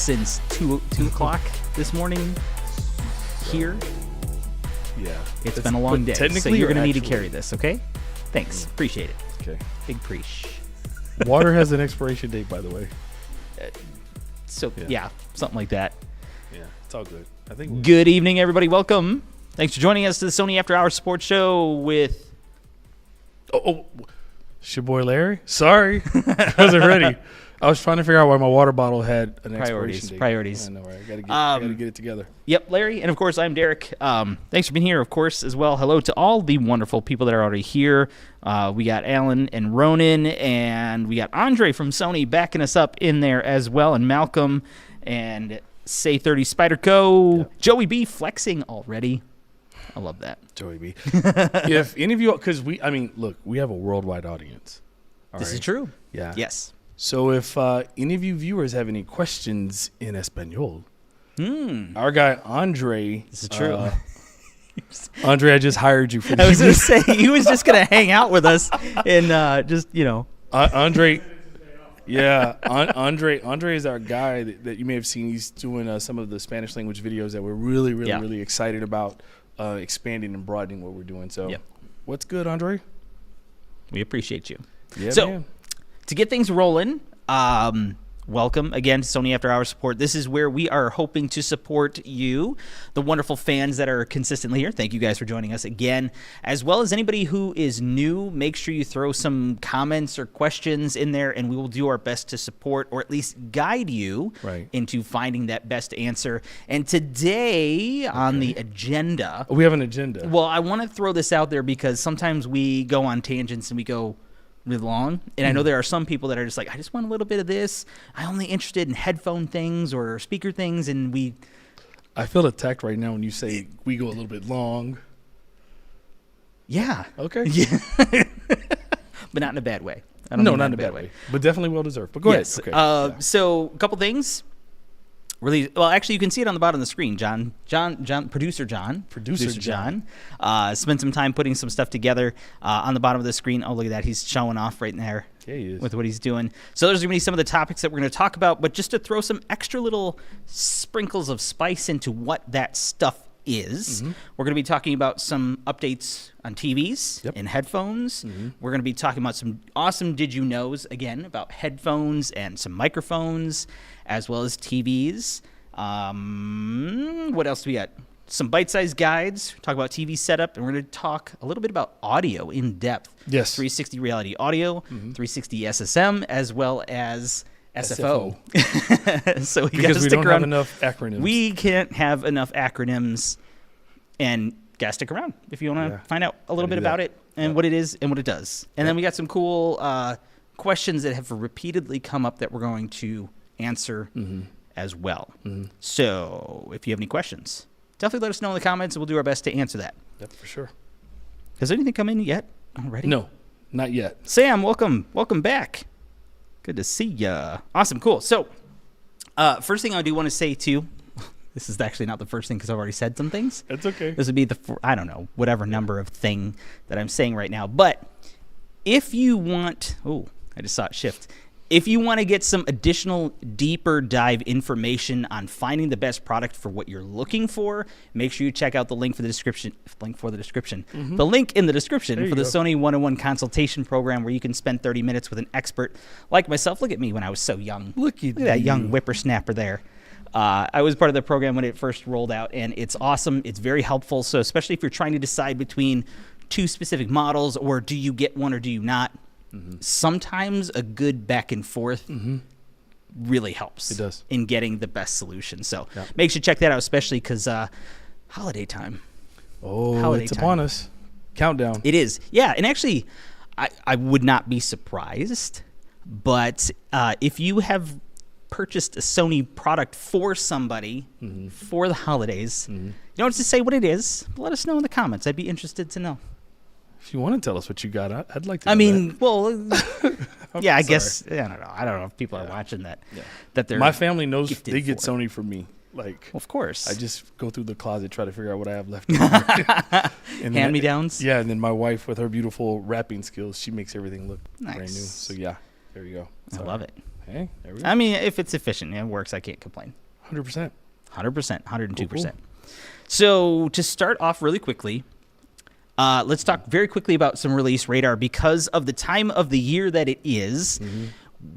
since 2 o'clock this morning here. Yeah. It's been a long day, so you're going to need to carry this, okay? Thanks. Appreciate it. Okay. Big preach. Water has an expiration date, by the way. So, yeah, something like that. Yeah, it's all good. I think. Good evening, everybody. Welcome. Thanks for joining us to the Sony After Hours Sports Show with... It's your boy Larry. Sorry. I wasn't ready. I was trying to figure out why my water bottle had an expiration date. Priorities. I know, right? Gotta get it together. Yep, Larry. And, of course, I'm Derek. Thanks for being here, of course, as well. Hello to all the wonderful people that are already here. We got Alan and Ronan, and we got Andre from Sony backing us up in there as well, and Malcolm, and Say 30 Spider Co. Yep. Joey B flexing already. I love that. Joey B. If any of you, because we have a worldwide audience. This is true. Yeah. Yes. So if any of you viewers have any questions in Espanol, our guy Andre. This is true. Andre, I just hired you for. I was going to say he was just going to hang out with us and Andre. Yeah, Andre is our guy that you may have seen. He's doing some of the Spanish language videos that we're really excited about expanding and broadening what we're doing. So, What's good, Andre? We appreciate you. Yeah, so, man. To get things rolling, welcome again to Sony After Hours Support. This is where we are hoping to support you, the wonderful fans that are consistently here. Thank you guys for joining us again. As well as anybody who is new, make sure you throw some comments or questions in there, and we will do our best to support or at least guide you into finding that best answer. And today on the agenda... We have an agenda. Well, I want to throw this out there because sometimes we go on tangents and we go... really long, and I know there are some people that are just like, I just want a little bit of this. I'm only interested in headphone things or speaker things, and I feel attacked right now when you say we go a little bit long. Yeah. Okay. Yeah. But not in a bad way. No, not in a bad way. But definitely well deserved. But go ahead. Okay. So a couple things. Really, well, actually, you can see it on the bottom of the screen. Producer John, spent some time putting some stuff together on the bottom of the screen. Oh, look at that. He's showing off right there with what he's doing. So there's going to be some of the topics that we're going to talk about, but just to throw some extra little sprinkles of spice into what that stuff is, we're going to be talking about some updates on TVs and headphones. We're going to be talking about some awesome Did You Knows, again, about headphones and some microphones, as well as TVs. What else do we got? Some bite-sized guides. Talk about TV setup, and we're going to talk a little bit about audio in depth. Yes. 360 Reality Audio, 360 SSM, as well as SFO. So we got to stick don't around. Have enough acronyms. We can't have enough acronyms, and got to stick around if you want to find out a little bit about it and what it is and what it does. And then we got some cool questions that have repeatedly come up that we're going to answer as well. So if you have any questions, definitely let us know in the comments, and we'll do our best to answer that. Yep, for sure. Has anything come in yet already? No, not yet. Sam, welcome back. Good to see ya. Awesome, cool. So first thing I do want to say too, this is actually not the first thing because I've already said some things. That's okay. This would be I don't know, whatever number of thing that I'm saying right now. But if you want, I just saw it shift. If you want to get some additional deeper dive information on finding the best product for what you're looking for, make sure you check out the link for the description. The link in the description for the Sony 101 consultation program, where you can spend 30 minutes with an expert like myself. Look at me when I was so young. Look at that young whippersnapper there. I was part of the program when it first rolled out, and it's awesome. It's very helpful. So especially if you're trying to decide between two specific models, or do you get one or do you not, sometimes a good back and forth really helps. It does. In getting the best solution. So make sure you check that out, especially because holiday time. It's upon us. Countdown. It is. Yeah, and actually, I would not be surprised, but if you have purchased a Sony product for somebody for the holidays, you don't have to say what it is, but let us know in the comments. I'd be interested to know. If you want to tell us what you got, I'd like to know. I mean, well, yeah, I guess, I don't know. I don't know if people are watching that. Yeah. That they're My family knows they get Sony from me. Like, of course. I just go through the closet, try to figure out what I have left. Hand-me-downs? Yeah, and then my wife, with her beautiful wrapping skills, she makes everything look brand new. So, yeah. There you go. I love it. Hey, there we go. I mean, if it's efficient and it works, I can't complain. 100%. 100%, 102%. Cool. So to start off really quickly, let's talk very quickly about some release radar. Because of the time of the year that it is,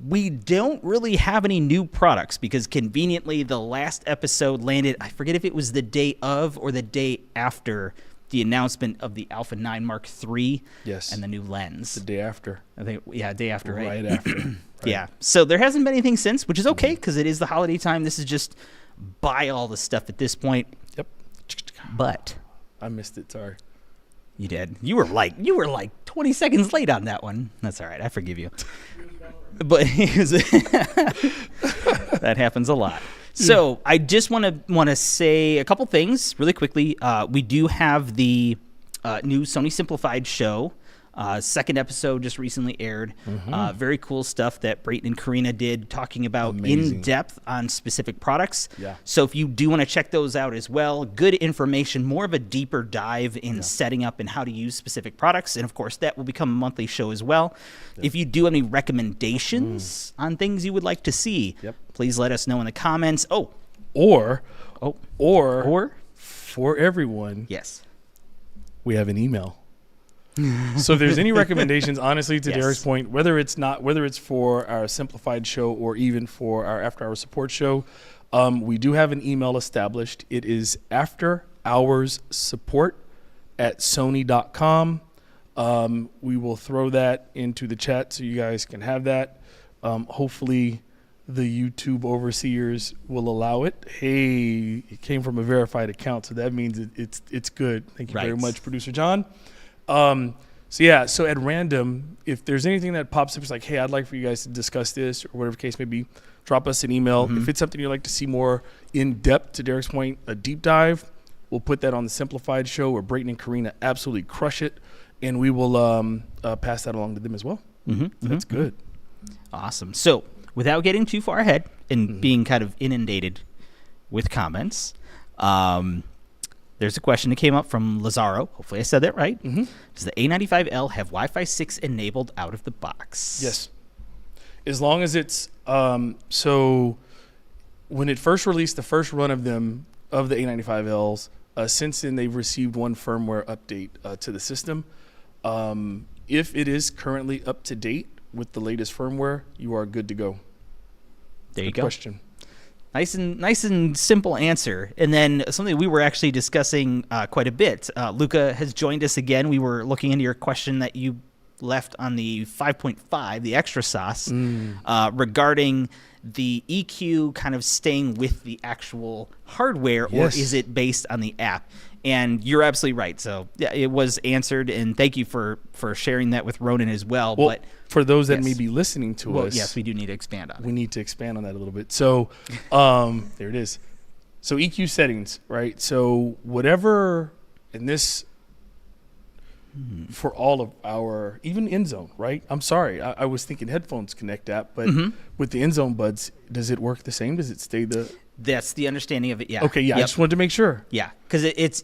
we don't really have any new products because conveniently the last episode landed, I forget if it was the day of or the day after the announcement of the Alpha 9 Mark III and the new lens. The day after. I think, yeah, day after, right? Right after. Right. Yeah. So there hasn't been anything since, which is okay because it is the holiday time. This is just buy all the stuff at this point. Yep. But I missed it. Sorry. You did. You were like 20 seconds late on that one. That's all right. I forgive you. But that happens a lot. So I just want to say a couple things really quickly. We do have the new Sony Simplified show. Second episode just recently aired. Very cool stuff that Brayton and Karina did talking about in depth on specific products. Yeah. So if you do want to check those out as well, good information, more of a deeper dive in setting up and how to use specific products. And of course, that will become a monthly show as well. Yeah. If you do have any recommendations on things you would like to see, please let us know in the comments. Or for everyone, yes, we have an email. So if there's any recommendations, honestly, to Derek's point, whether it's for our simplified show or even for our after hour support show, we do have an email established. It is afterhoursupport@sony.com. We will throw that into the chat so you guys can have that. Hopefully the YouTube overseers will allow it. Hey, it came from a verified account, so that means it's good. Thank you very much, Producer John. So at random, if there's anything that pops up, it's like, hey, I'd like for you guys to discuss this or whatever the case may be, drop us an email. If it's something you'd like to see more in depth, to Derek's point, a deep dive, we'll put that on the Simplified show where Brayton and Karina absolutely crush it, and we will pass that along to them as well. That's good. Awesome. So without getting too far ahead and being kind of inundated with comments, there's a question that came up from Lazaro. Hopefully I said that right. Does the A95L have Wi-Fi 6 enabled out of the box? Yes. As long as it's so when it first released, the first run of them, of the A95Ls, since then they've received one firmware update to the system. If it is currently up to date with the latest firmware, you are good to go. There you Good go. question. Nice and simple answer. And then something we were actually discussing quite a bit. Luca has joined us again. We were looking into your question that you left on the 5.5, the extra sauce, regarding the EQ kind of staying with the actual hardware, or is it based on the app? And you're absolutely right. So yeah, it was answered, and thank you for sharing that with Ronan as well. But for those that may be listening to us, yes, we do need to expand on it. We need to expand on that a little bit. So there it is. So EQ settings, right? So whatever in this for all of our, even InZone, right? I'm sorry, I was thinking headphones connect app, but with the InZone buds, does it work the same? Does it stay the? That's the understanding of it. Yeah. Okay. Yeah. I just wanted to make sure. Yeah, because it's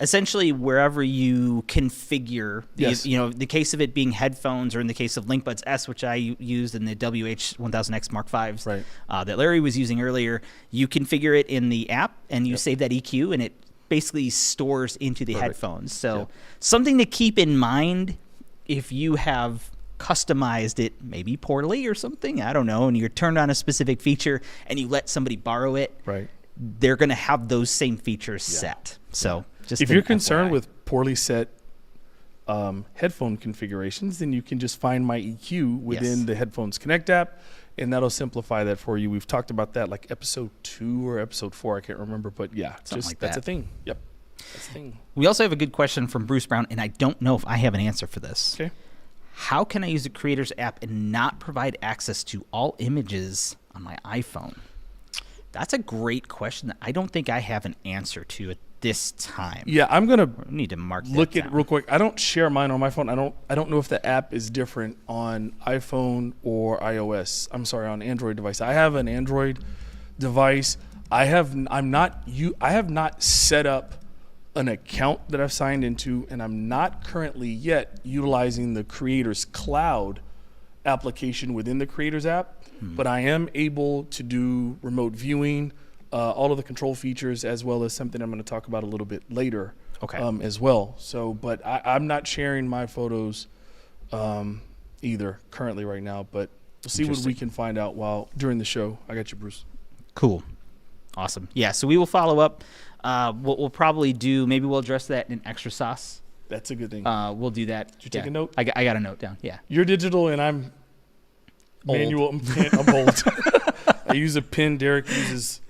essentially wherever you configure. The case of it being headphones, or in the case of LinkBuds S, which I used in the WH-1000X Mark Vs, that Larry was using earlier, you configure it in the app and you save that EQ, and it basically stores into the headphones. So something to keep in mind if you have customized it maybe poorly or something, I don't know, and you're turned on a specific feature and you let somebody borrow it, they're going to have those same features set. So just if you're concerned with poorly set headphone configurations, then you can just find My EQ within the Headphones Connect app, and that'll simplify that for you. We've talked about that like episode 2 or episode 4, I can't remember, but that's a thing. Yep, that's a thing. We also have a good question from Bruce Brown, and I don't know if I have an answer for this. Okay. How can I use the Creators app and not provide access to all images on my iPhone? That's a great question that I don't think I have an answer to at this time. Yeah, I'm gonna need to look at it real quick. I don't share mine on my phone. I don't know if the app is different on iPhone or iOS. I'm sorry, on Android device. I have an Android device. I have not set up an account that I've signed into, and I'm not currently yet utilizing the Creators Cloud application within the Creators app, but I am able to do remote viewing, all of the control features, as well as something I'm going to talk about a little bit later as well. So, but I'm not sharing my photos either currently right now, but we'll see what we can find out during the show. I got you, Bruce. Cool. Awesome. Yeah, so we will follow up. We'll probably maybe we'll address that in extra sauce. That's a good thing. We'll do that. Did you take a note? I got a note down, yeah. You're digital and I'm manual. I'm old. I use a pen. Derek uses...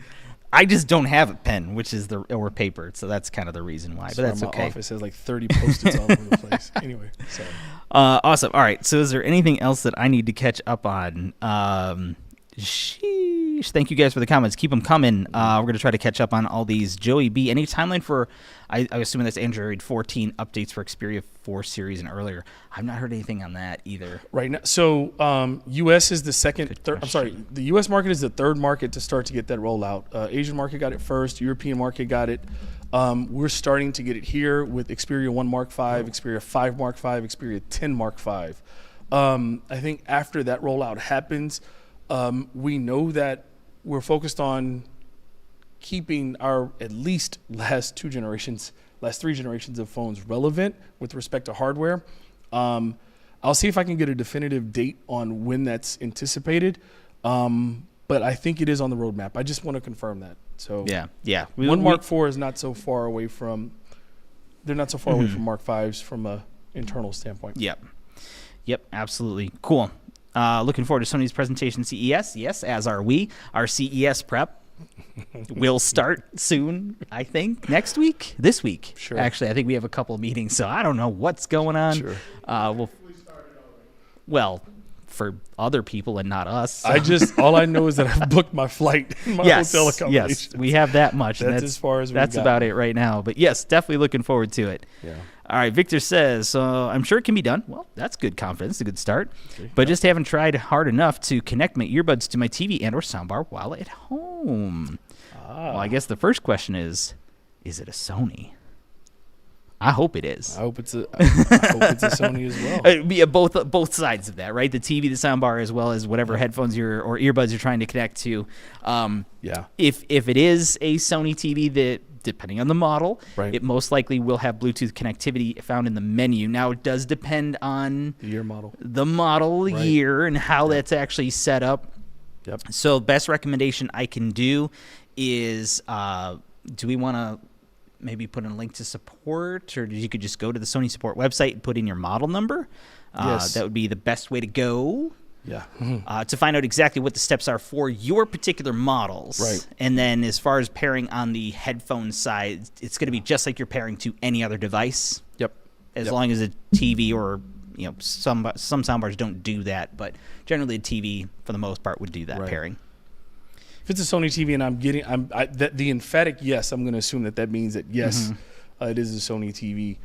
I just don't have a pen, which is or paper, so that's kind of the reason why. But that's okay. My office has like 30 Post-its all over the place. Anyway, sorry. Awesome. All right. So, is there anything else that I need to catch up on? Sheesh. Thank you guys for the comments. Keep them coming. We're going to try to catch up on all these. Joey B, any timeline for, I'm assuming that's Android 14 updates for Xperia 4 series and earlier. I've not heard anything on that either. Right now, so U.S. is the U.S. market is the third market to start to get that rollout. Asian market got it first. European market got it. We're starting to get it here with Xperia 1 Mark V, Xperia 5 Mark V, Xperia 10 Mark V. I think after that rollout happens, we know that we're focused on keeping our at least last three generations of phones relevant with respect to hardware. I'll see if I can get a definitive date on when that's anticipated. But I think it is on the roadmap. I just want to confirm that. So yeah. One Mark IV is not so far away from. They're not so far away from Mark V's from a internal standpoint. Yep. Absolutely. Cool. Looking forward to Sony's presentation CES. Yes, as are we. Our CES prep will start soon, I think. Next week? This week. Sure. Actually, I think we have a couple of meetings, so I don't know what's going on. Sure. Well, for other people and not us. So. All I know is that I've booked my flight and my hotel accommodation. Yes, we have that much. That's as far as that's about it right now. But yes, definitely looking forward to it. Yeah. All right, Victor says, I'm sure it can be done. Well, that's good confidence, a good start. But just haven't tried hard enough to connect my earbuds to my TV and or soundbar while at home. Well, I guess the first question is it a Sony? I hope it is. I hope it's a Sony as well. Yeah, both sides of that, right? The TV, the soundbar, as well as whatever headphones or earbuds you're trying to connect to. If it is a Sony TV that, depending on the model, it most likely will have Bluetooth connectivity found in the menu. Now, it does depend on the model year and how that's actually set up. Yep. So, best recommendation I can do is, do we want to maybe put in a link to support, or you could just go to the Sony support website and put in your model number? Yes. That would be the best way to go. Yeah. To find out exactly what the steps are for your particular models. Right. And then as far as pairing on the headphone side, it's going to be just like you're pairing to any other device. Yep. As long as a TV or some soundbars don't do that, but generally a TV for the most part would do that pairing. If it's a Sony TV and the emphatic yes, I'm going to assume that means that yes, it is a Sony TV.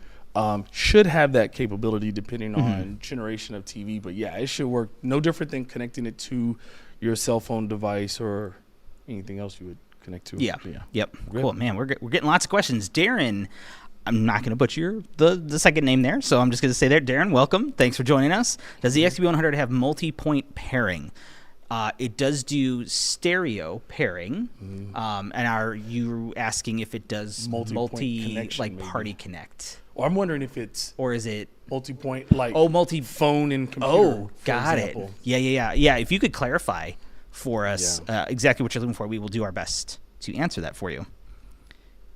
Should have that capability depending on generation of TV, but yeah, it should work no different than connecting it to your cell phone device or anything else you would connect to. Yep. Cool, man. We're getting lots of questions. Darren, I'm not going to butcher the second name there, so I'm just going to say there, Darren, welcome. Thanks for joining us. Does the XB100 have multi-point pairing? It does do stereo pairing, and are you asking if it does multi like party connect? Or I'm wondering if it's or is it multi-point like phone and computer? Oh, got it. Yeah. If you could clarify for us exactly what you're looking for, we will do our best to answer that for you.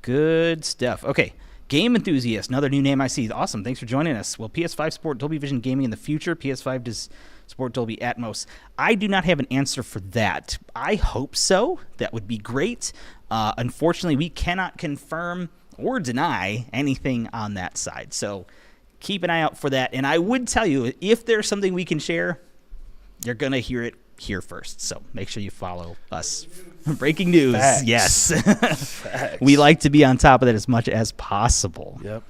Good stuff. Okay. Game Enthusiast, another new name I see. Awesome. Thanks for joining us. Will PS5 support Dolby Vision gaming in the future? PS5 does support Dolby Atmos. I do not have an answer for that. I hope so. That would be great. Unfortunately, we cannot confirm or deny anything on that side. So keep an eye out for that. And I would tell you, if there's something we can share, you're going to hear it here first. So make sure you follow us. Breaking news. Facts. Yes. Facts. We like to be on top of that as much as possible. Yep.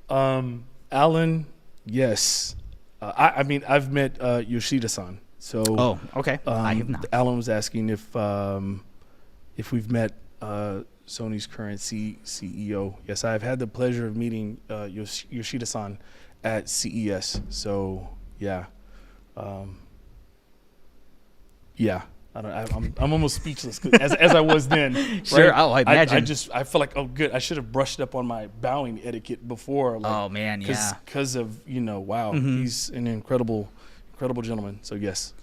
Alan, yes. I mean, I've met Yoshida-san. So, okay. I have not. Alan was asking if we've met Sony's current CEO. Yes, I've had the pleasure of meeting Yoshida-san at CES. So, yeah. Yeah. I'm almost speechless as I was then. Sure. Right? Oh, I imagine. I feel like, oh, good. I should have brushed up on my bowing etiquette before. Like, Oh, man, yeah. Because of, wow, he's an incredible gentleman. So, yes.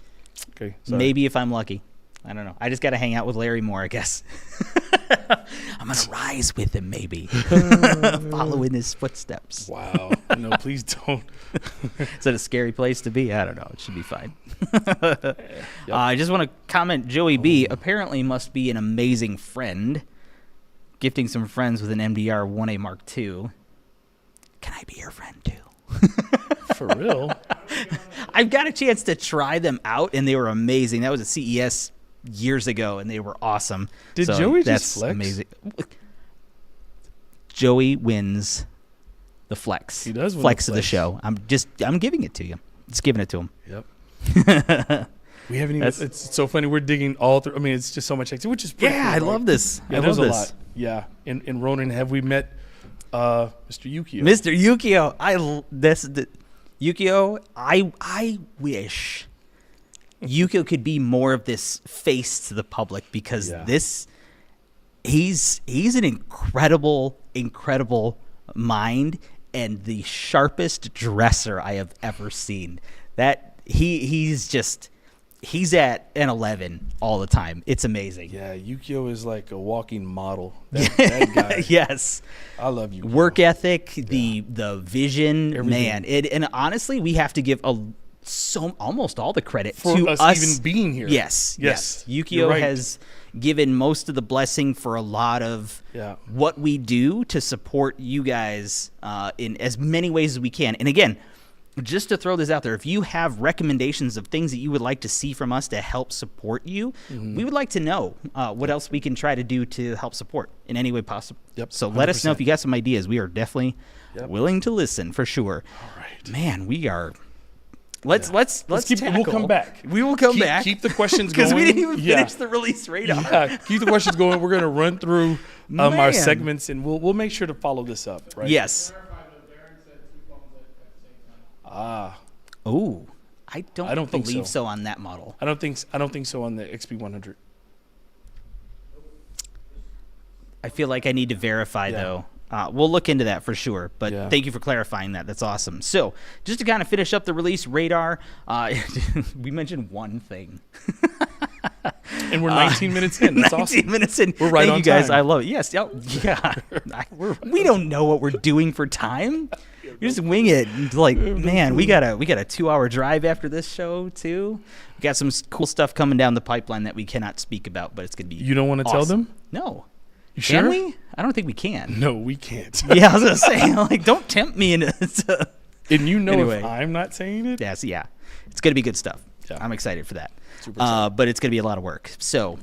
Okay. Sorry. Maybe if I'm lucky. I don't know. I just got to hang out with Larry more, I guess. I'm going to rise with him, maybe. Follow in his footsteps. Wow. No, please don't. Is that a scary place to be? I don't know. It should be fine. I just want to comment, Joey B. apparently must be an amazing friend, gifting some friends with an MDR 1A Mark II. Can I be your friend, too? For real? I've got a chance to try them out, and they were amazing. That was at CES years ago, and they were awesome. Did so Joey that's just flex? Amazing. Joey wins the flex. He does win flex the of the flex. show. I'm giving it to you. Just giving it to him. Yep. We haven't even. It's so funny. We're digging all through. I mean, it's just so much activity, which is pretty cool, I right? love this. Yeah, I there's love a this. lot. Yeah. In Ronan, have we met Mr. Yukio? Mr. Yukio. Yukio, I wish Yukio could be more of this face to the public, because he's an incredible mind and the sharpest dresser I have ever seen. That he's at an 11 all the time. It's amazing. Yeah, Yukio is like a walking model. That guy. Yes. I love Yukio. Work ethic, the vision, Everything. man. And honestly, we have to give almost all the credit For to us even being here. Yes. You're Yukio right. has given most of the blessing for a lot of what we do to support you guys in as many ways as we can. And again, just to throw this out there, if you have recommendations of things that you would like to see from us to help support you, we would like to know what else we can try to do to help support in any way possible. Yep, So let us know 100%. if you got some ideas. We are definitely willing to listen, for sure. All right. Man, we are. Let's keep. We'll come back. We will come back. Keep the questions going because we didn't even finish the release radar. Yeah, keep the questions going. We're gonna run through our Man. segments, and we'll make sure to follow this up. Right? Yes. Ah. Oh, I don't think believe so. so on that model. I don't think so on the XP100. I feel like I need to verify, though. We'll look into that for sure, but Yeah. thank you for clarifying that. That's awesome. So just to kind of finish up the release radar, we mentioned one thing. And we're 19 minutes in. That's 19 awesome. minute in. We're right Thank on you guys. time. I love it. Yes. Yeah. We don't know what we're doing for time. You just wing it. Like, man, we got a 2-hour drive after this show too. We got some cool stuff coming down the pipeline that we cannot speak about, but it's gonna be. You don't want to tell them? No. You Can sure? we? I don't think we can. No, we can't. Yeah, I was gonna say, like, don't tempt me into. And you know, Anyway. if I'm not saying it, Yes, yeah, it's gonna be good stuff. Yeah. I'm excited for that. Super excited. But it's gonna be a lot of work. So,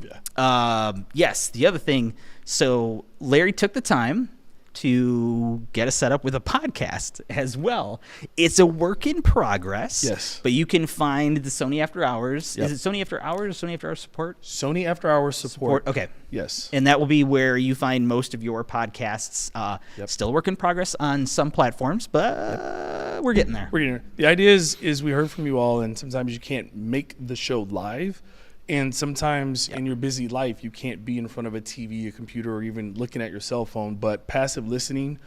yes, the other thing. So Larry took the time to get us set up with a podcast as well. It's a work in progress. Yes. But you can find the Sony After Hours. Yep. Is it Sony After Hours or Sony After Hours Support? Sony After Hours support. Okay. Yes. And that will be where you find most of your podcasts. Yep. Still a work in progress on some platforms, but we're getting there. We're getting there. The idea is we heard from you all, and sometimes you can't make the show live. And sometimes in your busy life, you can't be in front of a TV, a computer, or even looking at your cell phone. But passive listening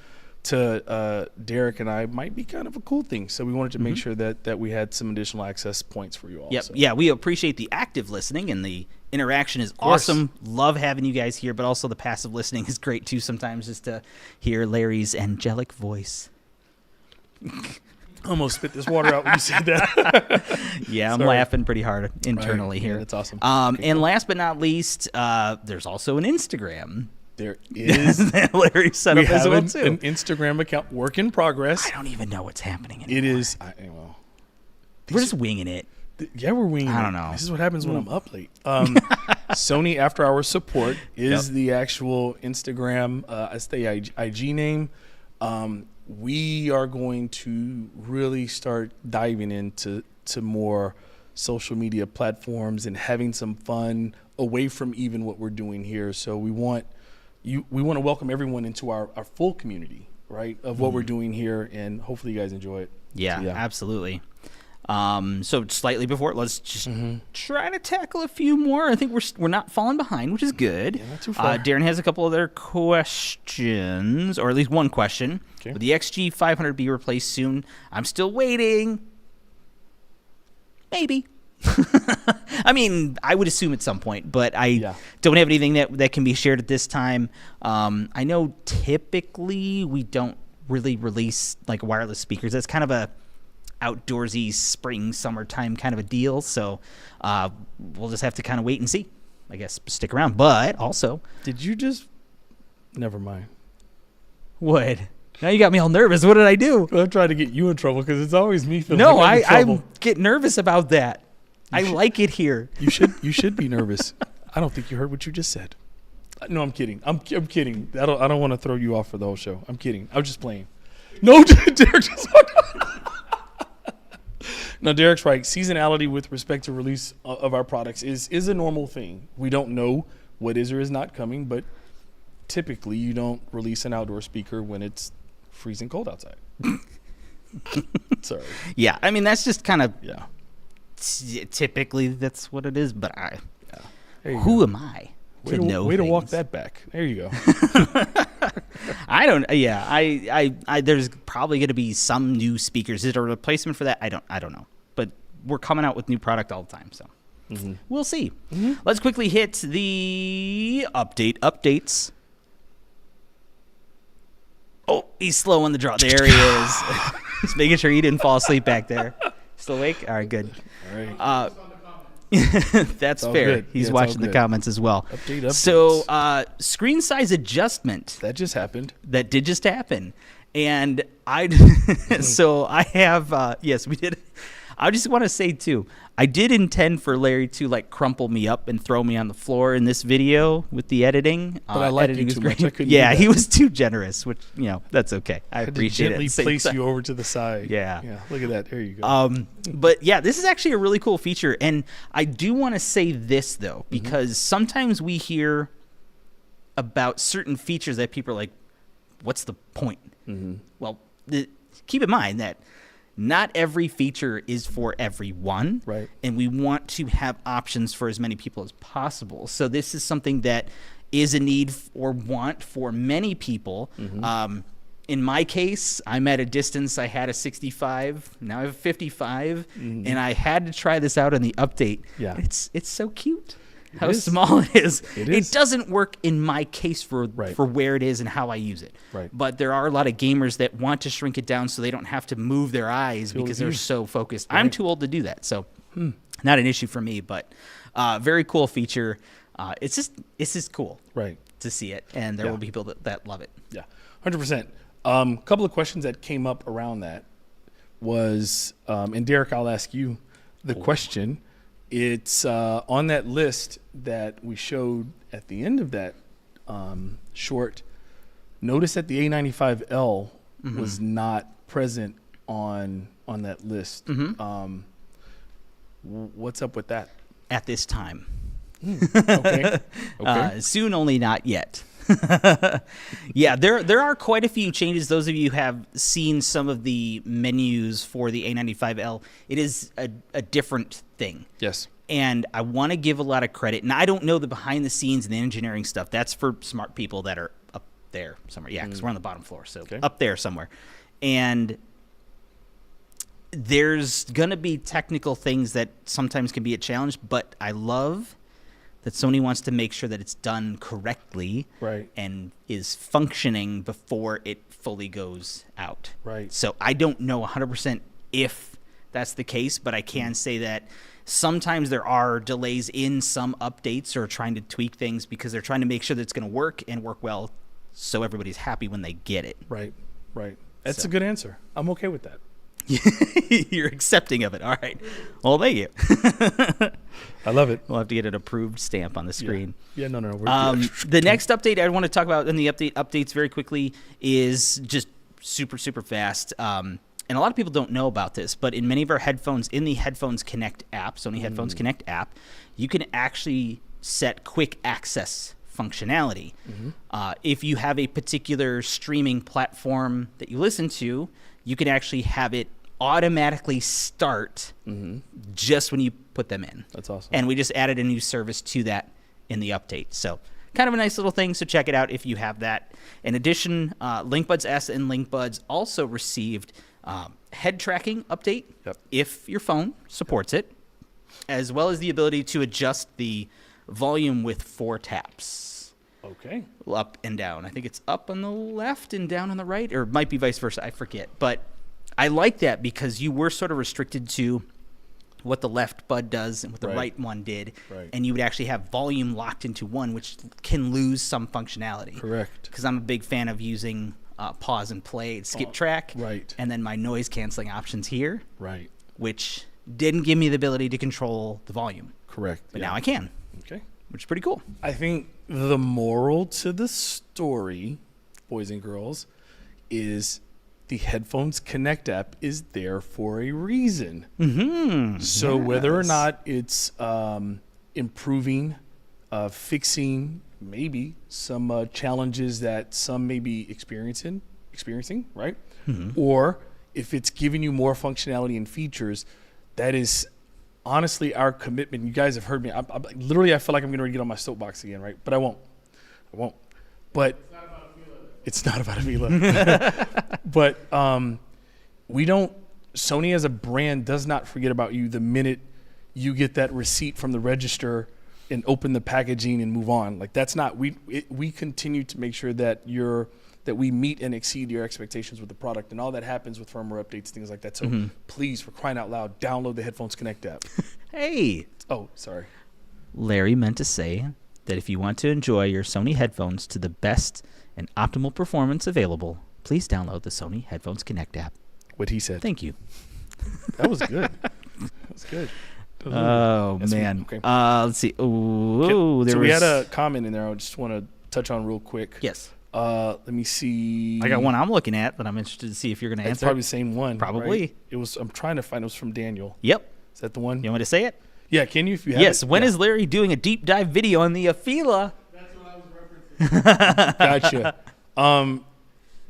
to Derek and I might be kind of a cool thing. So we wanted to make sure that we had some additional access points for you all. Yep. So. Yeah, we appreciate the active listening, and the interaction is course. awesome. Love having you guys here, but also the passive listening is great too sometimes, just to hear Larry's angelic voice. Almost spit this water out when you said that. Yeah, I'm Sorry. laughing pretty hard internally Right. here. Yeah, that's awesome. And last but not least, there's also an Instagram There is. that Larry set We up as have well an too. Instagram account, work in progress. I don't even know what's happening anymore. It is. We're just winging it. Yeah, we're winging I it. don't know. This is what happens when I'm up late. Sony After Hours Support is the actual Instagram, it's the IG name. We are going to really start diving into more social media platforms and having some fun away from even what we're doing here. So we want to welcome everyone into our full community, right, of what we're doing here, and hopefully you guys enjoy it. Yeah, So, absolutely. So slightly before, let's just try to tackle a few more. I think we're not falling behind, which is good. Yeah, not too far. Darren has a couple other questions, or at least one question. Okay. Will the XG 500 be replaced soon? I'm still waiting. Maybe. I mean, I would assume at some point, but I don't have anything that can be shared at this time. I know typically we don't really release like wireless speakers. That's kind of a outdoorsy spring, summertime kind of a deal. So we'll just have to kind of wait and see. I guess stick around. But also, did you just? Never mind. What? Now you got me all nervous. What did I do? Well, I'm trying to get you in trouble because it's always me feeling. No, like I get nervous about that. I like it here. You should be nervous. I don't think you heard what you just said. No, I'm kidding. I'm kidding. I don't want to throw you off for the whole show. I'm kidding. I was just playing. No, Derek just. No, Derek's right. Seasonality with respect to release of our products is a normal thing. We don't know what is or is not coming, but typically you don't release an outdoor speaker when it's freezing cold outside. Sorry. Yeah, I mean that's just kind of typically that's what it is. But who am I to know? Way to walk things? that back. There you go. I don't. Yeah, I there's probably going to be some new speakers. Is it a replacement for that? I don't know. But we're coming out with new product all the time, so we'll see. Let's quickly hit the updates. Oh, he's slow on the draw. There he is. Just making sure he didn't fall asleep back there. Still awake? All right, good. All right. That's fair. Good. He's watching the comments as well. Updates. So, screen size adjustment. That just happened. That did just happen. And so I have, yes, we did. I just want to say, too, I did intend for Larry to, like, crumple me up and throw me on the floor in this video with the editing. But I like you too much. I couldn't yeah, do that. he was too generous, which, that's okay. I appreciate gently it. Place you over to the side. Yeah. Yeah, look at that. There you go. But, yeah, this is actually a really cool feature. And I do want to say this, though, because sometimes we hear about certain features that people are like, what's the point? Well, keep in mind that not every feature is for everyone, right? And we want to have options for as many people as possible. So this is something that is a need or want for many people. In my case, I'm at a distance. I had a 65. Now I have a 55, and I had to try this out on the update. Yeah, it's so cute. How small it is. It doesn't work in my case for where it is and how I use it. Right. But there are a lot of gamers that want to shrink it down so they don't have to move their eyes because they're so focused. Right. I'm too old to do that, so not an issue for me. But very cool feature. It's just cool, to see it, and there will be people that love it. Yeah, 100%. A couple of questions that came up around that was, and Derek, I'll ask you the question. It's on that list that we showed at the end of that short. Notice that the A95L was not present on that list. What's up with that? At this time. Okay. Soon, only not yet. Yeah, there are quite a few changes. Those of you who have seen some of the menus for the A95L, it is a different thing. Yes. And I want to give a lot of credit. And I don't know the behind the scenes and the engineering stuff. That's for smart people that are up there somewhere. Yeah, because we're on the bottom floor, so up there somewhere. And there's going to be technical things that sometimes can be a challenge, but I love that Sony wants to make sure that it's done correctly and is functioning before it fully goes out. Right. So I don't know 100% if that's the case, but I can say that sometimes there are delays in some updates or trying to tweak things because they're trying to make sure that it's going to work and work well so everybody's happy when they get it. Right. That's a good answer. I'm okay with that. You're accepting of it. All right. Well, thank you. I love it. We'll have to get an approved stamp on the screen. Yeah, no. The next update I want to talk about in the updates very quickly is just super, super fast. And a lot of people don't know about this, but in many of our headphones, in the Headphones Connect app, Sony Headphones Connect app, you can actually set quick access functionality. If you have a particular streaming platform that you listen to, you can actually have it automatically start just when you put them in. That's awesome. And we just added a new service to that in the update. So kind of a nice little thing, so check it out if you have that. In addition, LinkBuds S and LinkBuds also received head tracking update if your phone supports it, as well as the ability to adjust the volume with 4 taps. Okay. Up and down. I think it's up on the left and down on the right, or it might be vice versa. I forget. But I like that because you were sort of restricted to what the left bud does and what the right one did. Right. And you would actually have volume locked into one, which can lose some functionality. Correct. Because I'm a big fan of using pause and play, skip track. Right. And then my noise canceling options here. Right. Which didn't give me the ability to control the volume. Correct. But now I can. Okay. Which is pretty cool. I think the moral to the story, boys and girls, is the Headphones Connect app is there for a reason. So whether or not it's improving, fixing maybe some challenges that some may be experiencing, right? Or if it's giving you more functionality and features, that is honestly our commitment. You guys have heard me. Literally, I feel like I'm going to get on my soapbox again, right? But I won't. But it's not about Avila. But we don't. Sony as a brand does not forget about you the minute you get that receipt from the register and open the packaging and move on. Like that's not. We continue to make sure that we meet and exceed your expectations with the product, and all that happens with firmware updates, things like that. So please, for crying out loud, download the Headphones Connect app. Hey. Oh, sorry. Larry meant to say that if you want to enjoy your Sony headphones to the best and optimal performance available, please download the Sony Headphones Connect app. What he said. Thank you. That was good. That was good. Oh, man. Okay. Let's see. We had a comment in there I just want to touch on real quick. Yes. Let me see. I got one I'm looking at that I'm interested to see if you're going to answer. It's probably the same one. Probably. Right? It was. I'm trying to find. It was from Daniel. Yep. Is that the one? You want me to say it? Yeah. Can you? If you have yes. it? When is Larry doing a deep dive video on the Afila? That's what I was referencing. Gotcha.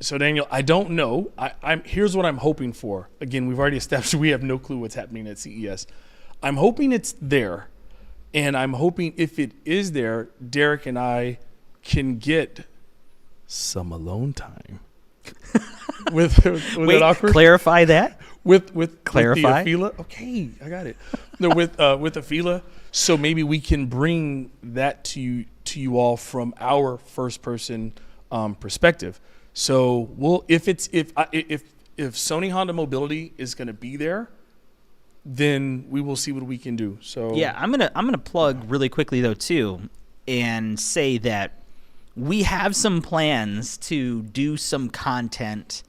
So Daniel, I don't know. Here's what I'm hoping for. Again, we've already established we have no clue what's happening at CES. I'm hoping it's there, and I'm hoping if it is there, Derek and I can get some alone time. with Wait, it awkward? Clarify that. With Clarify? With the Afila. Okay, I got it. No, with Afila. So maybe we can bring that to you all from our first person perspective. So if Sony Honda Mobility is going to be there, then we will see what we can do. So yeah, I'm gonna plug really quickly though too, and say that we have some plans to do some content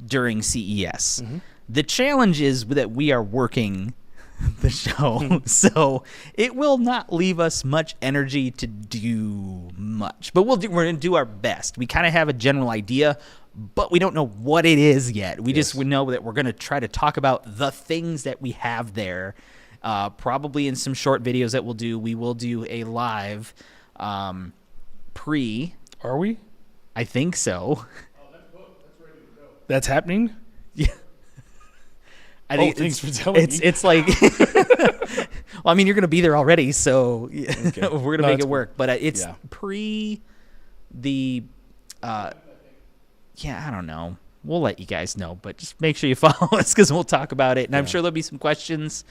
during CES. The challenge is that we are working the show, so it will not leave us much energy to do much. But we're going to do our best. We kind of have a general idea, but we don't know what it is yet. We just know that we're going to try to talk about the things that we have there. Probably in some short videos that we'll do. We will do a live pre. Are we? I think so. Oh, that's booked. That's ready to go. That's happening? Yeah. I think thanks for telling me. It's like, well, I mean, you're going to be there already, so Okay. we're going to make it work. But it's pre the, yeah, I don't know. We'll let you guys know, but just make sure you follow us because we'll talk about it. And I'm sure there'll be some questions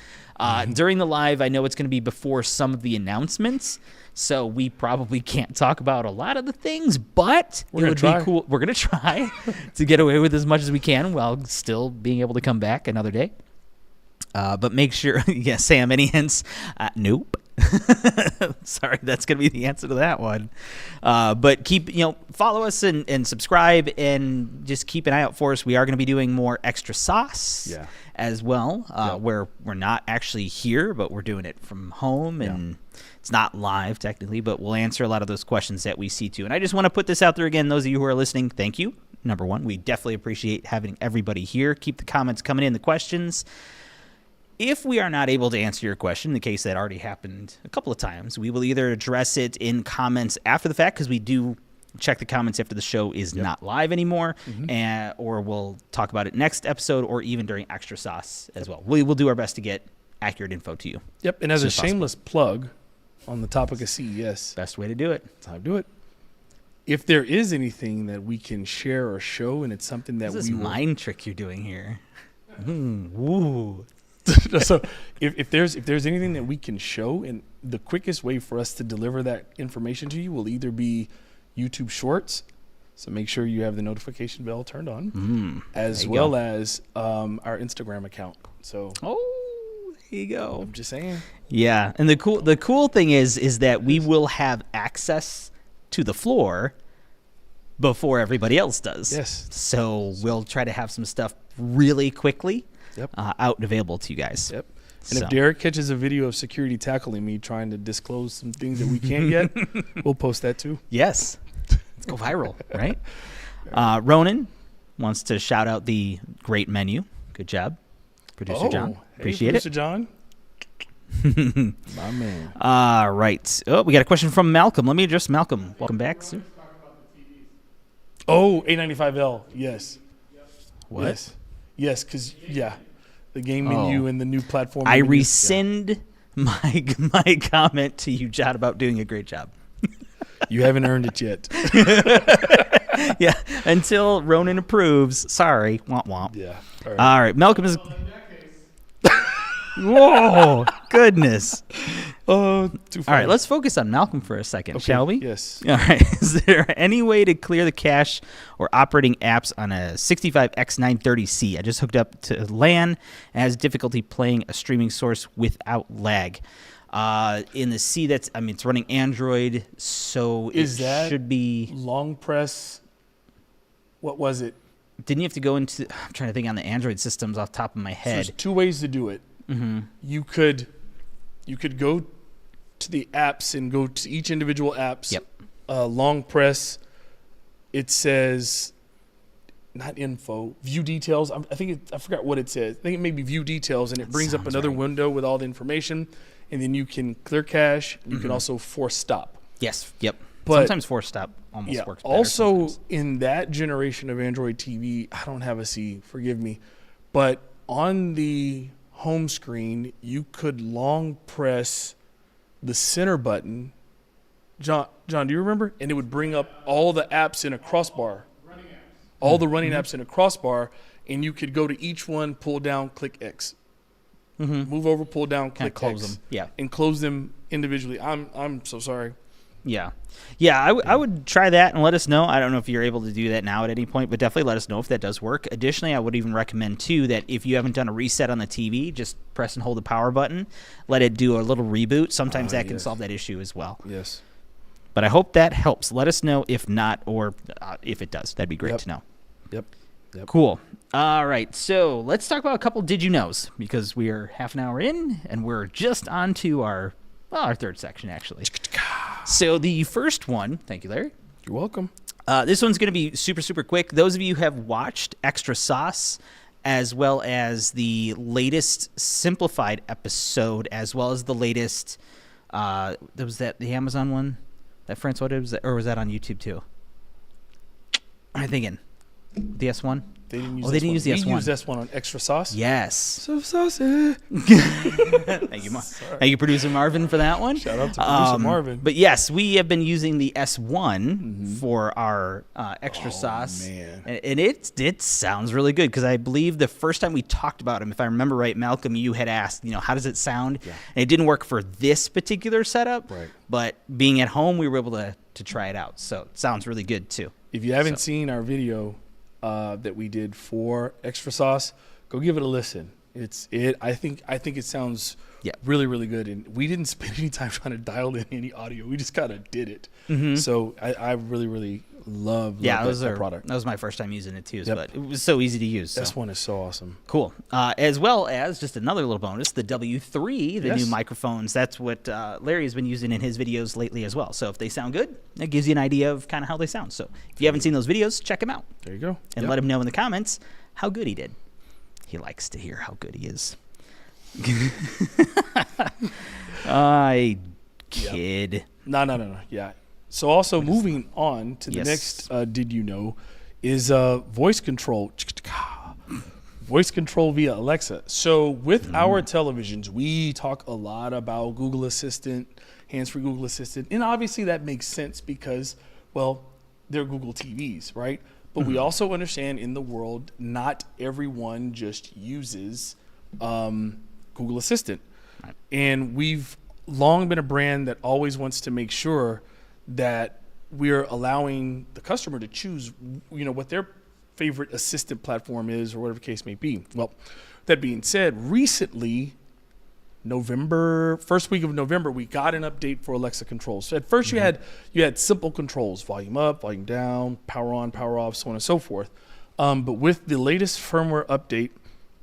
during the live. I know it's going to be before some of the announcements, so we probably can't talk about a lot of the things, but it would be cool. We're going to try to get away with as much as we can while still being able to come back another day. But make sure, Sam, any hints? Nope. Sorry, that's going to be the answer to that one. But follow us and subscribe and just keep an eye out for us. We are going to be doing more extra sauce as well, where we're not actually here, but we're doing it from home and it's not live technically, but we'll answer a lot of those questions that we see too. And I just want to put this out there again. Those of you who are listening, thank you. Number one, we definitely appreciate having everybody here. Keep the comments coming in, the questions. If we are not able to answer your question, the case that already happened a couple of times, we will either address it in comments after the fact because we do check the comments after the show is not live anymore, or we'll talk about it next episode or even during Extra Sauce as well. We will do our best to get accurate info to you. Yep. And as Soon a as possible. shameless plug on the topic of CES, Best way to do it. time to do it. If there is anything that we can share or show, and it's something that This is we will mind trick you're doing here. Woo. so if there's anything that we can show, and the quickest way for us to deliver that information to you will either be YouTube Shorts, so make sure you have the notification bell turned on, as there you well go. as our Instagram account. So Oh, there you go. I'm just saying. Yeah, and the cool thing is that we will have access to the floor before everybody else does. Yes. So we'll try to have some stuff really quickly Yep. out and available to you guys. Yep. And So. if Derek catches a video of security tackling me trying to disclose some things that we can't yet, we'll post that too. Yes. Let's go viral, right? Ronan wants to shout out the great menu. Good job, Producer John. Hey, Appreciate Producer it. John. My man. All right. Oh, we got a question from Malcolm. Let me address Malcolm. Welcome back, sir. Oh, 895L. Yes. What? Yes, because, the game menu Oh. and the new platform. I menus, rescind my comment to you, John, about doing a great job. You haven't earned it yet. Yeah, until Ronan approves. Sorry, womp womp. Yeah. All right. All right, Malcolm is. Whoa, goodness. Oh, too All far. right, let's focus on Malcolm for a second, Okay, shall we? Yes. All right. Is there any way to clear the cache or operating apps on a 65X930C? I just hooked up to LAN and has difficulty playing a streaming source without lag. In the C, it's running Android, so Is it that- should be. Long press. What was it? Didn't you have to go into? I'm trying to think on the Android systems off the top of my So there's head. 2 ways to do it. Mm-hmm. You could go to the apps and go to each individual apps. Yep. Long press. It says, not info, view details. I forgot what it says. I think it may be view details, and it brings up sounds another right. window with all the information, and then you can clear cache. You can also force stop. Yes. Yep. But- sometimes force stop almost Yeah. works better. Also, sometimes. in that generation of Android TV, I don't have a C, forgive me, but on the home screen, you could long press the center button. John, do you remember? And it would bring up all the apps in a crossbar. All the running apps in a crossbar, and you could go to each one, pull down, click X. Move over, pull down, Kinda click close X. them. Yeah. And close them individually. I'm so sorry. Yeah. I would try that and let us know. I don't know if you're able to do that now at any point, but definitely let us know if that does work. Additionally, I would even recommend, too, that if you haven't done a reset on the TV, just press and hold the power button. Let it do a little reboot. Sometimes that can yes. solve that issue as well. Yes. But I hope that helps. Let us know if not, or if it does. That'd be great Yep. to know. Yep. Cool. All right, so let's talk about a couple Did You Knows, because we are half an hour in, and we're just on to our third section, actually. So the first one, thank you, Larry. You're welcome. This one's going to be super, super quick. Those of you who have watched Extra Sauce, as well as the latest simplified episode, as well as the latest, was that the Amazon one? That Francois did? Or was that on YouTube too? I'm thinking. The S1? They didn't use Oh, they didn't use the We S1. used S1 on Extra Sauce. Yes. So saucy. Thank you, Thank you, producer Marvin, for that one. Shout out to producer Marvin. But yes, we have been using the S1 for our Extra Sauce, man. and it sounds really good, because I believe the first time we talked about him, if I remember right, Malcolm, you had asked, how does it sound? Yeah. And it didn't work for this particular setup, Right. but being at home, we were able to try it out. So it sounds really good too. If you haven't seen our video that we did for Extra Sauce, go give it a listen. I think it sounds really, really good. And we didn't spend any time trying to dial in any audio. We just kind of did it. So I really, really love that product. That was my first time using it too, Yep. but it was so easy to use. So. S1 is so awesome. Cool. As well as just another little bonus, the W3, the Yes. new microphones. That's what Larry has been using in his videos lately as well. So if they sound good, that gives you an idea of kind of how they sound. So if you haven't seen those videos, check them out There you go. and let him know in the comments how good he did. He likes to hear how good he is. I kid. No. Yeah. So also moving on to the Yes. next, did you know, is voice control. Voice control via Alexa. So with our televisions, we talk a lot about Google Assistant, hands-free Google Assistant, and obviously that makes sense because, well, they're Google TVs, right? But we also understand in the world, not everyone just uses Google Assistant. Right. And we've long been a brand that always wants to make sure that we're allowing the customer to choose, what their favorite assistant platform is or whatever the case may be. Well, that being said, recently, first week of November, we got an update for Alexa controls. So at first you had simple controls, volume up, volume down, power on, power off, so on and so forth. But with the latest firmware update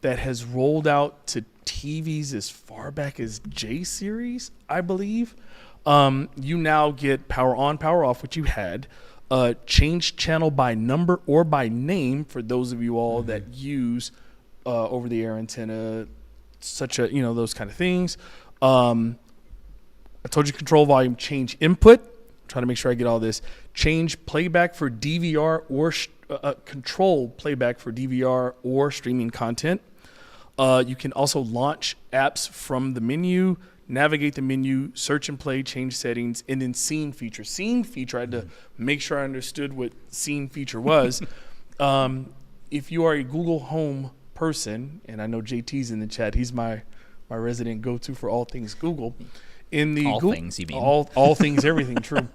that has rolled out to TVs as far back as J series, I believe, you now get power on, power off, which you had. Change channel by number or by name for those of you all that use over-the-air antenna, those kind of things. I told you control volume, change input. Trying to make sure I get all this. Change playback for DVR or control playback for DVR or streaming content. You can also launch apps from the menu, navigate the menu, search and play, change settings, and then scene feature. Scene feature, I had to make sure I understood what scene feature was. If you are a Google Home person, and I know JT's in the chat, he's my resident go-to for all things Google. In the Things, you mean. all things, everything, true.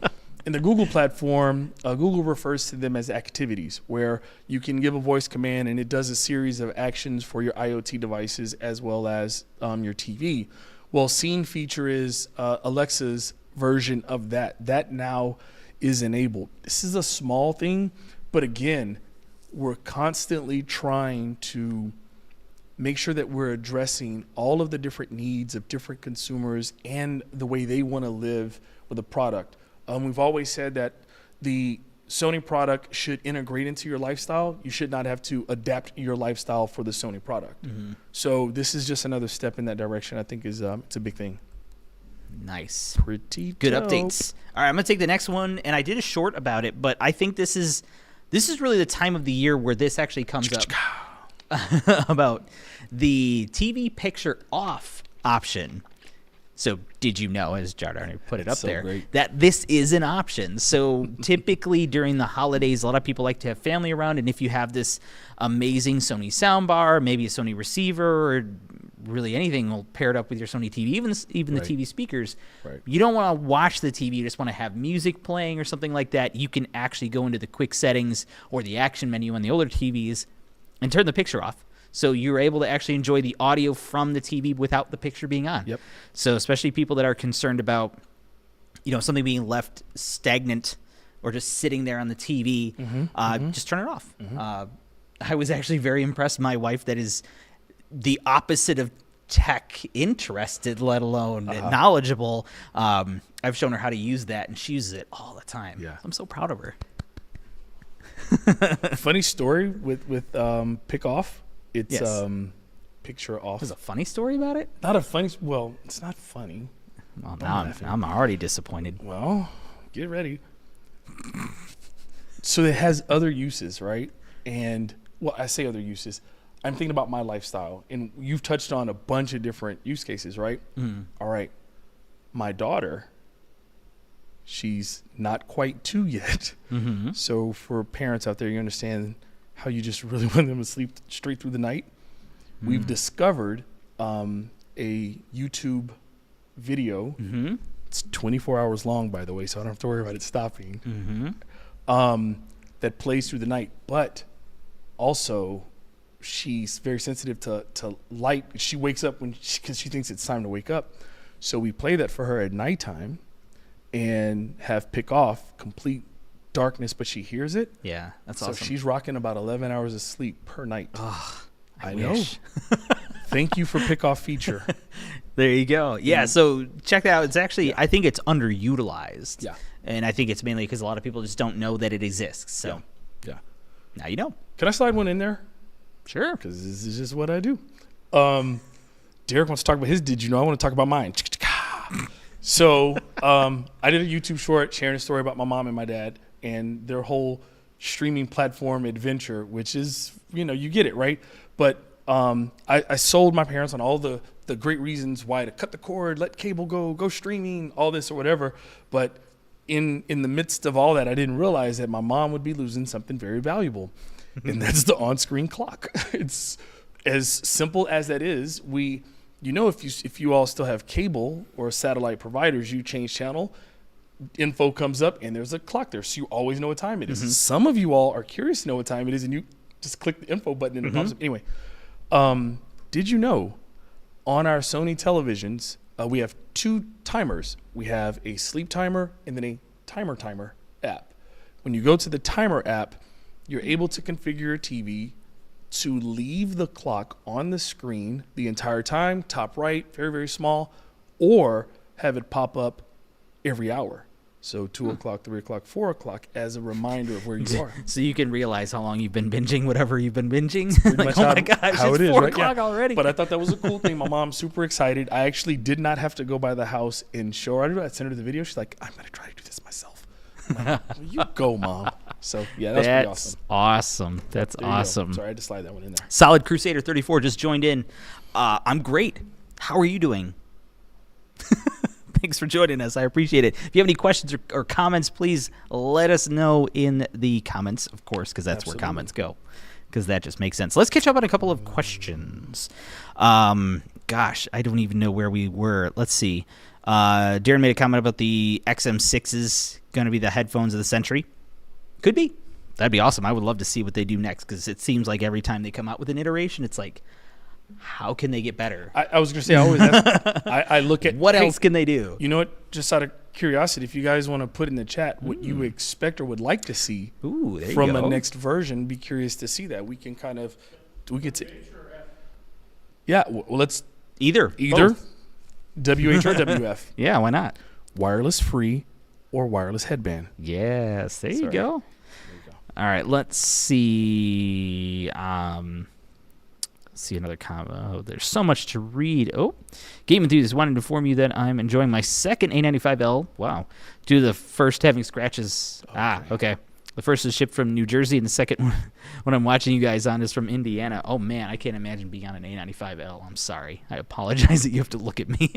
In the Google platform, Google refers to them as activities, where you can give a voice command and it does a series of actions for your IoT devices as well as your TV. Well, scene feature is Alexa's version of that. That now is enabled. This is a small thing, but again, we're constantly trying to make sure that we're addressing all of the different needs of different consumers and the way they want to live with a product. We've always said that the Sony product should integrate into your lifestyle. You should not have to adapt your lifestyle for the Sony product. So this is just another step in that direction. I think it's a big thing. Nice. Pretty Good dope. updates. All right, I'm gonna take the next one, and I did a short about it, but I think this is really the time of the year where this actually comes up about the TV picture off option. So did you know, as Jared already put it up so there, great. that this is an option? So typically during the holidays, a lot of people like to have family around, and if you have this amazing Sony soundbar, maybe a Sony receiver, or really anything paired up with your Sony TV, even the Right. TV speakers, Right. you don't want to watch the TV, you just want to have music playing or something like that, you can actually go into the quick settings or the action menu on the older TVs and turn the picture off. So you're able to actually enjoy the audio from the TV without the picture being on. Yep. So especially people that are concerned about, something being left stagnant or just sitting there on the TV, just turn it off. I was actually very impressed. My wife, that is the opposite of tech interested, let alone knowledgeable. I've shown her how to use that, and she uses it all the time. Yeah. I'm so proud of her. Funny story with Pick Off. It's Yes. picture off. There's a funny story about it. Not a funny. Well, it's not funny. Well, now I'm already disappointed. Well, get ready. So it has other uses, right? And I say other uses. I'm thinking about my lifestyle, and you've touched on a bunch of different use cases, right? All right. My daughter, she's not quite 2 yet. So for parents out there, you understand how you just really want them to sleep straight through the night. We've discovered a YouTube video. It's 24 hours long, by the way, so I don't have to worry about it stopping. That plays through the night, but also she's very sensitive to light. She wakes up because she thinks it's time to wake up. So we play that for her at nighttime and have Pick Off, complete darkness, but she hears it. Yeah, that's So awesome. she's rocking about 11 hours of sleep per night. I know. wish. Thank you for Pick Off feature. There you go. Yeah, so check that out. It's actually, I think it's underutilized. Yeah. And I think it's mainly because a lot of people just don't know that it exists. So Yeah. now you know. Can I slide one in there? Sure. Because this is just what I do. Derek wants to talk about his Did You Know? I want to talk about mine. So I did a YouTube short sharing a story about my mom and my dad and their whole streaming platform adventure, which is, you get it, right? But I sold my parents on all the great reasons why to cut the cord, let cable go streaming, all this or whatever. But in the midst of all that, I didn't realize that my mom would be losing something very valuable, and that's the on-screen clock. It's as simple as that is. If you all still have cable or satellite providers, you change channel, info comes up, and there's a clock there, so you always know what time it is. Mm-hmm. Some of you all are curious to know what time it is, and you just click the info button and it pops up. Anyway, did you know on our Sony televisions, we have 2 timers. We have a sleep timer and then a timer app. When you go to the timer app, you're able to configure your TV to leave the clock on the screen the entire time, top right, very, very small, or have it pop up every hour. So 2 o'clock, 3 o'clock, 4 o'clock as a reminder of where you are. So you can realize how long you've been binging whatever you've been binging. Like, oh my gosh, how it's it is, 4 right? o'clock already. But I thought that was a cool thing. My mom's super excited. I actually did not have to go by the house and show her. I sent her the video. She's like, I'm going to try to do this myself. I'm like, well, you go, Mom. So, yeah, that's pretty awesome. That's awesome. Sorry, I had to slide that one in there. Solid Crusader 34 just joined in. I'm great. How are you doing? Thanks for joining us. I appreciate it. If you have any questions or comments, please let us know in the comments, of course, because that's where comments go, because that just makes sense. Let's catch up on a couple of questions. Gosh, I don't even know where we were. Let's see. Darren made a comment about the XM6s going to be the headphones of the century. Could be. That'd be awesome. I would love to see what they do next, because it seems like every time they come out with an iteration, it's like, how can they get better? I was going to say, I look at what else can they do? You know what? Just out of curiosity, if you guys want to put in the chat what you expect or would like to see from a next version, be curious to see that. We can kind of, yeah, well, let's either Both. WH or WF. Yeah, why not? Wireless free or wireless headband. Yes, there you go. All right, let's see. See another comment. Oh, there's so much to read. Oh, Game Enthusiast wanted to inform you that I'm enjoying my second A95L. Wow. Due to the first having scratches. Okay. The first is shipped from New Jersey, and the second one I'm watching you guys on is from Indiana. Oh, man, I can't imagine being on an A95L. I'm sorry. I apologize that you have to look at me.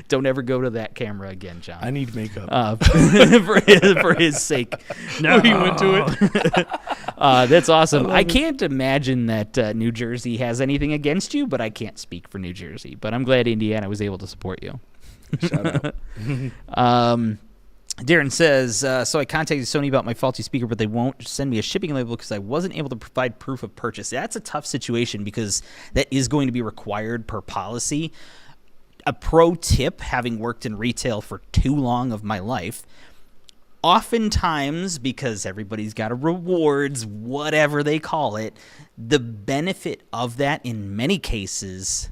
Don't ever go to that camera again, John. I need makeup. For his sake. No, he went to it. That's awesome. I can't imagine that New Jersey has anything against you, but I can't speak for New Jersey. But I'm glad Indiana was able to support you. Shout out. Darren says, so I contacted Sony about my faulty speaker, but they won't send me a shipping label because I wasn't able to provide proof of purchase. That's a tough situation because that is going to be required per policy. A pro tip, having worked in retail for too long of my life, oftentimes, because everybody's got a rewards, whatever they call it, the benefit of that in many cases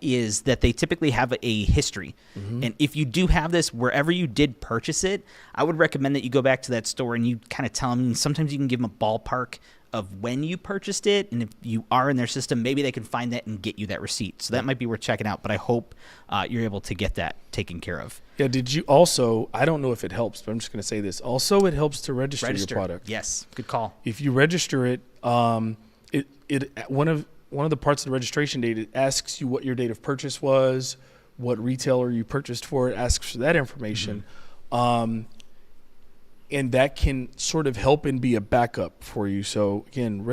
is that they typically have a history. Mm-hmm. And if you do have this, wherever you did purchase it, I would recommend that you go back to that store and you kind of tell them, sometimes you can give them a ballpark of when you purchased it, and if you are in their system, maybe they can find that and get you that receipt. So that might be worth checking out, but I hope you're able to get that taken care of. Yeah, did you also, I don't know if it helps, but I'm just going to say this. Also, it helps to register your product. Yes, good call. If you register it, one of the parts of the registration date, it asks you what your date of purchase was, what retailer you purchased for. It asks for that information. Mm-hmm. And that can sort of help and be a backup for you. So, again,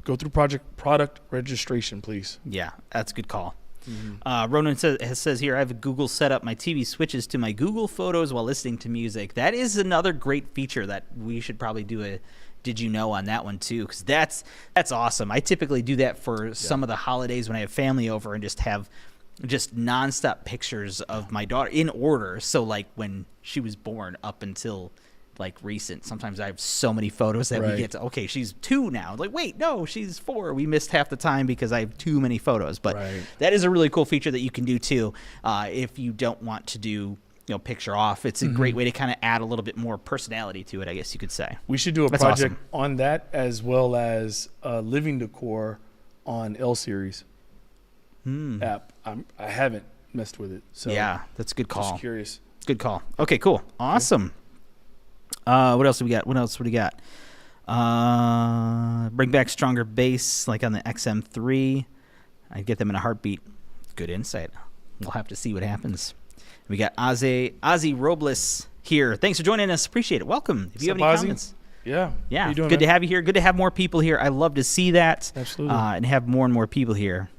go through product registration, please. Yeah, that's a good call. Mm-hmm. Ronan says here, I have a Google set up. My TV switches to my Google Photos while listening to music. That is another great feature that we should probably do a Did You Know on that one, too, because that's awesome. I typically do that for some of the holidays when I have family over and just have just nonstop pictures of my daughter in order. So, like, when she was born up until like recent, sometimes I have so many photos that we get to, okay, she's 2 now. Like, wait, no, she's 4. We missed half the time because I have too many photos. But that is a really cool feature that you can do too. If you don't want to do, picture off, it's a great way to kind of add a little bit more personality to it, I guess you could say. We should do a project on that, as well as living decor on L Series app. I haven't. messed with it. So yeah, that's a good call. Just curious. Good call. Okay, cool. Awesome. What else do we got? Bring back stronger bass like on the XM3. I'd get them in a heartbeat. Good insight. We'll have to see what happens. We got Ozzy Robles here. Thanks for joining us. Appreciate it. Welcome. If you have any comments. Yeah. Yeah. How you doing, good man? to have you here. Good to have more people here. I love to see that. Absolutely. And have more and more people here.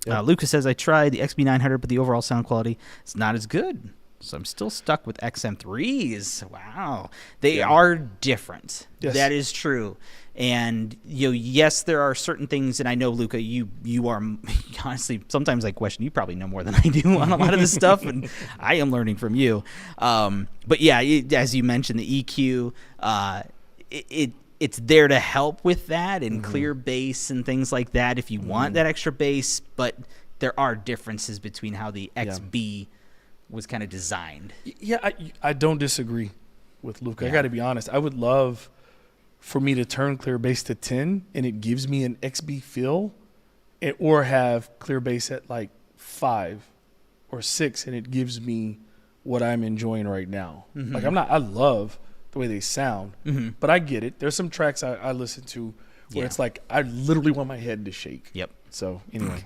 Yep. Lucas says, I tried the XB900, but the overall sound quality is not as good. So I'm still stuck with XM3s. Wow. They are different. Yes. That is true. And yes, there are certain things, and I know, Luca, you are honestly, sometimes I question, you probably know more than I do on a lot of this stuff, and I am learning from you. But yeah, as you mentioned, the EQ, it's there to help with that and clear bass and things like that if you want that extra bass, but there are differences between how the XB was kind of designed. Yeah, I don't disagree with Luke. Yeah. I got to be honest. I would love for me to turn clear bass to 10 and it gives me an XB feel, or have clear bass at like 5 or 6 and it gives me what I'm enjoying right now. Like I love the way they sound, but I get it. There's some tracks I listen to where it's like I literally want my head to shake. Yep. So anyway,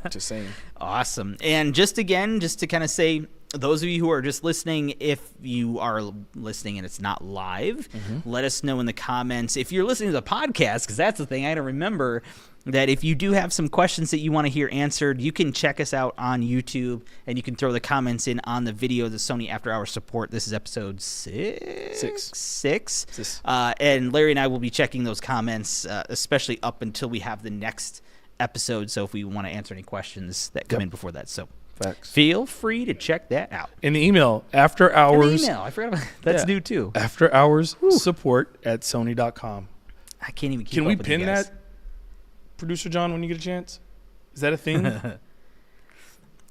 just saying. Awesome. And just to kind of say, those of you who are just listening, if you are listening and it's not live, let us know in the comments. If you're listening to the podcast, because that's the thing, I got to remember that if you do have some questions that you want to hear answered, you can check us out on YouTube and you can throw the comments in on the video, the Sony After Hours support. This is episode 6. And Larry and I will be checking those comments, especially up until we have the next episode. So if we want to answer any questions that come in before that. So Facts. feel free to check that out. In the email, after hours. I forgot about that's new too. After hours support at Sony.com. I can't even keep Can up we with you pin guys. that, Producer John, when you get a chance? Is that a thing? All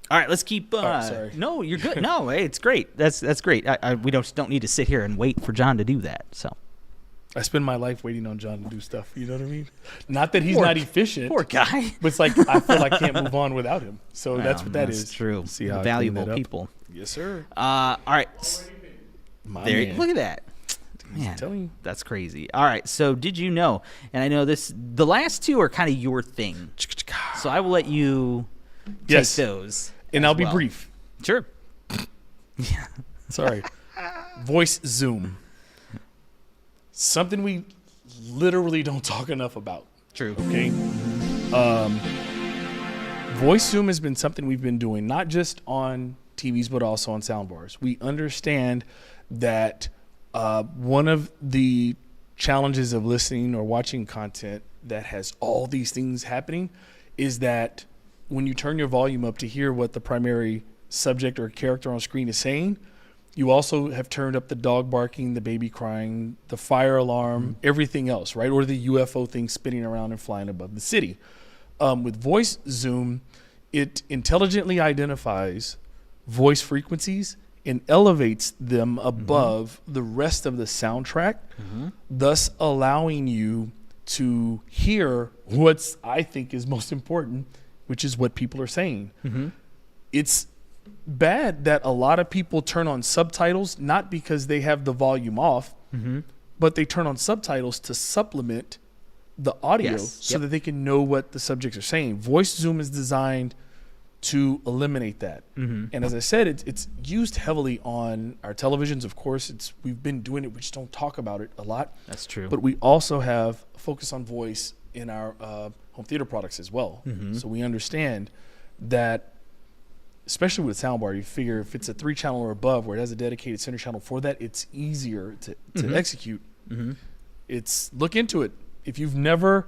right, let's keep. sorry. No, you're good. No, hey, it's great. That's great. We don't need to sit here and wait for John to do that. So I spend my life waiting on John to do stuff. You know what I mean? Not that he's not efficient. poor guy. But it's like I feel I can't move on without him. So that's what that that's is. true. See how I clean Valuable that up? people. Yes, sir. All right. My There. man. Look at that. Man, telling you. that's crazy. All right, so did you know? And I know the last two are kind of your thing, so I will let you take those. And as I'll be well. brief. Sure. Sorry. Voice Zoom. Something we literally don't talk enough about. True. Okay. Voice Zoom has been something we've been doing, not just on TVs, but also on soundbars. We understand that one of the challenges of listening or watching content that has all these things happening is that when you turn your volume up to hear what the primary subject or character on screen is saying, you also have turned up the dog barking, the baby crying, the fire alarm, everything else, right? Or the UFO thing spinning around and flying above the city. With Voice Zoom, it intelligently identifies voice frequencies and elevates them above the rest of the soundtrack, thus allowing you to hear what's I think is most important, which is what people are saying. It's bad that a lot of people turn on subtitles, not because they have the volume off, but they turn on subtitles to supplement the audio so that they can know what the subjects are saying. Voice Zoom is designed to eliminate that. And as I said, it's used heavily on our televisions. Of course, we've been doing it. We just don't talk about it a lot. That's true. But we also have a focus on voice in our home theater products as well. So we understand that, especially with a soundbar, you figure if it's a 3-channel or above where it has a dedicated center channel for that, it's easier to execute. It's look into it. If you've never,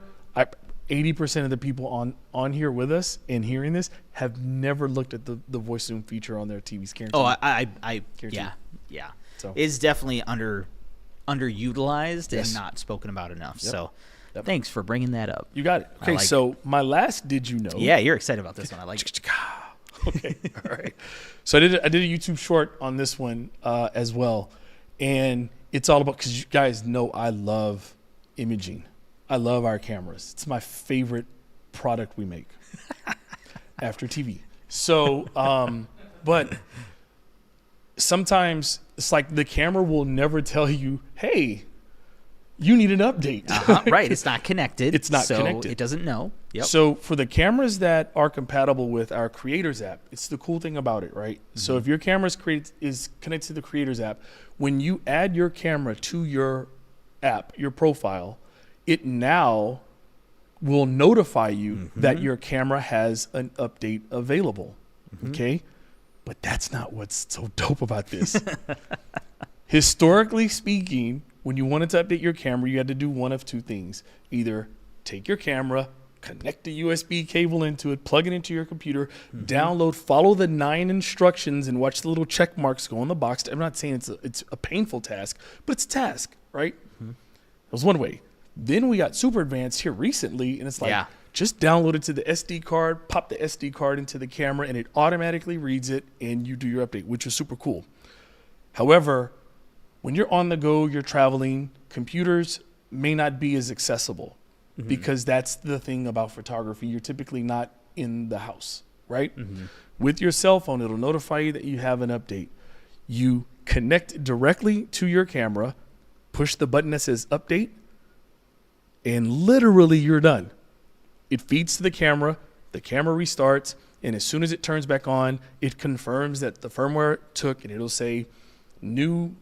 80% of the people on here with us and hearing this have never looked at the Voice Zoom feature on their TVs. Guaranteed. Oh, I Guaranteed. yeah. So. It's definitely underutilized Yes. and not spoken about enough. Yep. So, Yep. thanks for bringing that up. You got it. Okay, like so my last did you know? Yeah, you're excited about this one. I like it. Okay, all right. So I did a YouTube short on this one as well, and it's all about, because you guys know I love imaging. I love our cameras. It's my favorite product we make after TV. So, but sometimes it's like the camera will never tell you, hey, you need an update. Right. It's not connected. It's not so connected. It doesn't know. Yep. So for the cameras that are compatible with our Creators app, it's the cool thing about it, right? So if your camera is connected to the Creators app, when you add your camera to your app, your profile, it now will notify you that your camera has an update available. Okay? But that's not what's so dope about this. Historically speaking, when you wanted to update your camera, you had to do one of two things. Either take your camera, connect the USB cable into it, plug it into your computer, download, follow the 9 instructions, and watch the little check marks go on the box. I'm not saying it's a painful task, but it's a task, right? That was one way. Then we got super advanced here recently, and it's like, just download it to the SD card, pop the SD card into the camera, and it automatically reads it, and you do your update, which is super cool. However, when you're on the go, you're traveling, computers may not be as accessible because that's the thing about photography. You're typically not in the house, right? With your cell phone, it'll notify you that you have an update. You connect directly to your camera, push the button that says update, and literally you're done. It feeds to the camera restarts, and as soon as it turns back on, it confirms that the firmware took, and it'll say new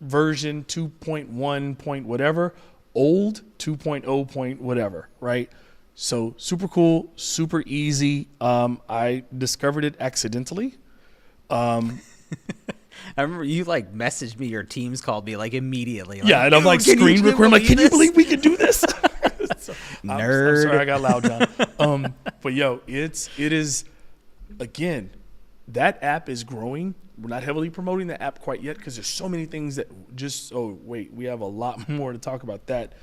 version 2.1 point whatever, old 2.0 point whatever, right? So super cool, super easy. I discovered it accidentally. I remember you like messaged me, your Teams called me like immediately. Like, and I'm like screen recording. I'm like, can you believe we can do this? So, Nerd. I'm sorry I got loud, John. But yo, it is, again, that app is growing. We're not heavily promoting the app quite yet because there's so many things that we have a lot more to talk about that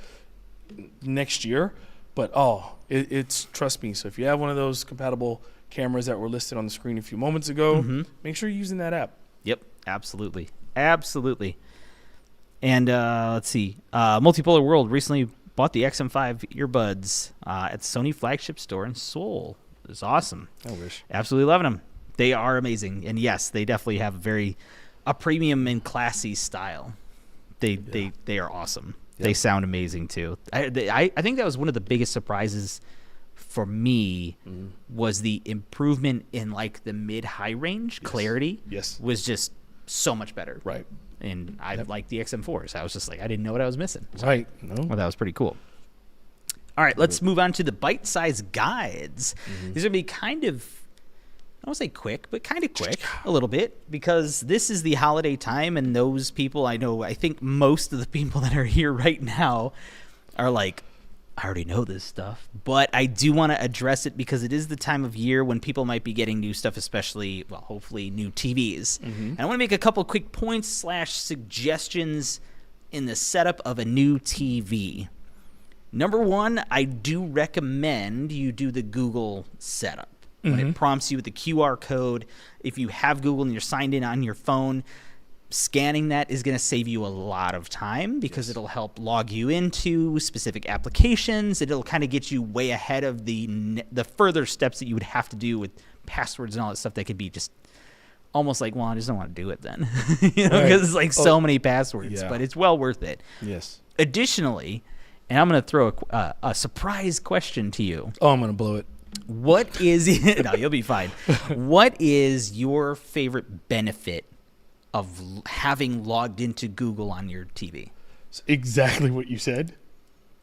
next year. But it's trust me. So if you have one of those compatible cameras that were listed on the screen a few moments ago, make sure you're using that app. Yep, absolutely. And let's see. Multipolar World recently bought the XM5 earbuds at the Sony flagship store in Seoul. It's awesome. I wish. Absolutely loving them. They are amazing, and yes, they definitely have a premium and classy style. They are awesome. Yep. They sound amazing too. I think that was one of the biggest surprises for me was the improvement in like the mid-high range clarity. Yes, was just so much better. Right, and I like the XM4s. I was just like, I didn't know what I was missing. Right. No. Well, that was pretty cool. All right, let's move on to the bite-sized guides. These are going to be kind of, I won't say quick, but kind of quick a little bit because this is the holiday time, and those people I think most of the people that are here right now are like, I already know this stuff, but I do want to address it because it is the time of year when people might be getting new stuff, especially, well, hopefully new TVs. And I want to make a couple quick points / suggestions in the setup of a new TV. Number one, I do recommend you do the Google setup. When it prompts you with the QR code, if you have Google and you're signed in on your phone, scanning that is going to save you a lot of time because it'll help log you into specific applications. It'll kind of get you way ahead of the further steps that you would have to do with passwords and all that stuff that could be just almost like, well, I just don't want to do it then. Because it's like so many passwords, but it's well worth it. Yes. Additionally, and I'm going to throw a surprise question to you. Oh, I'm going to blow it. What is no, you'll be fine. What is your favorite benefit of having logged into Google on your TV? It's exactly what you said.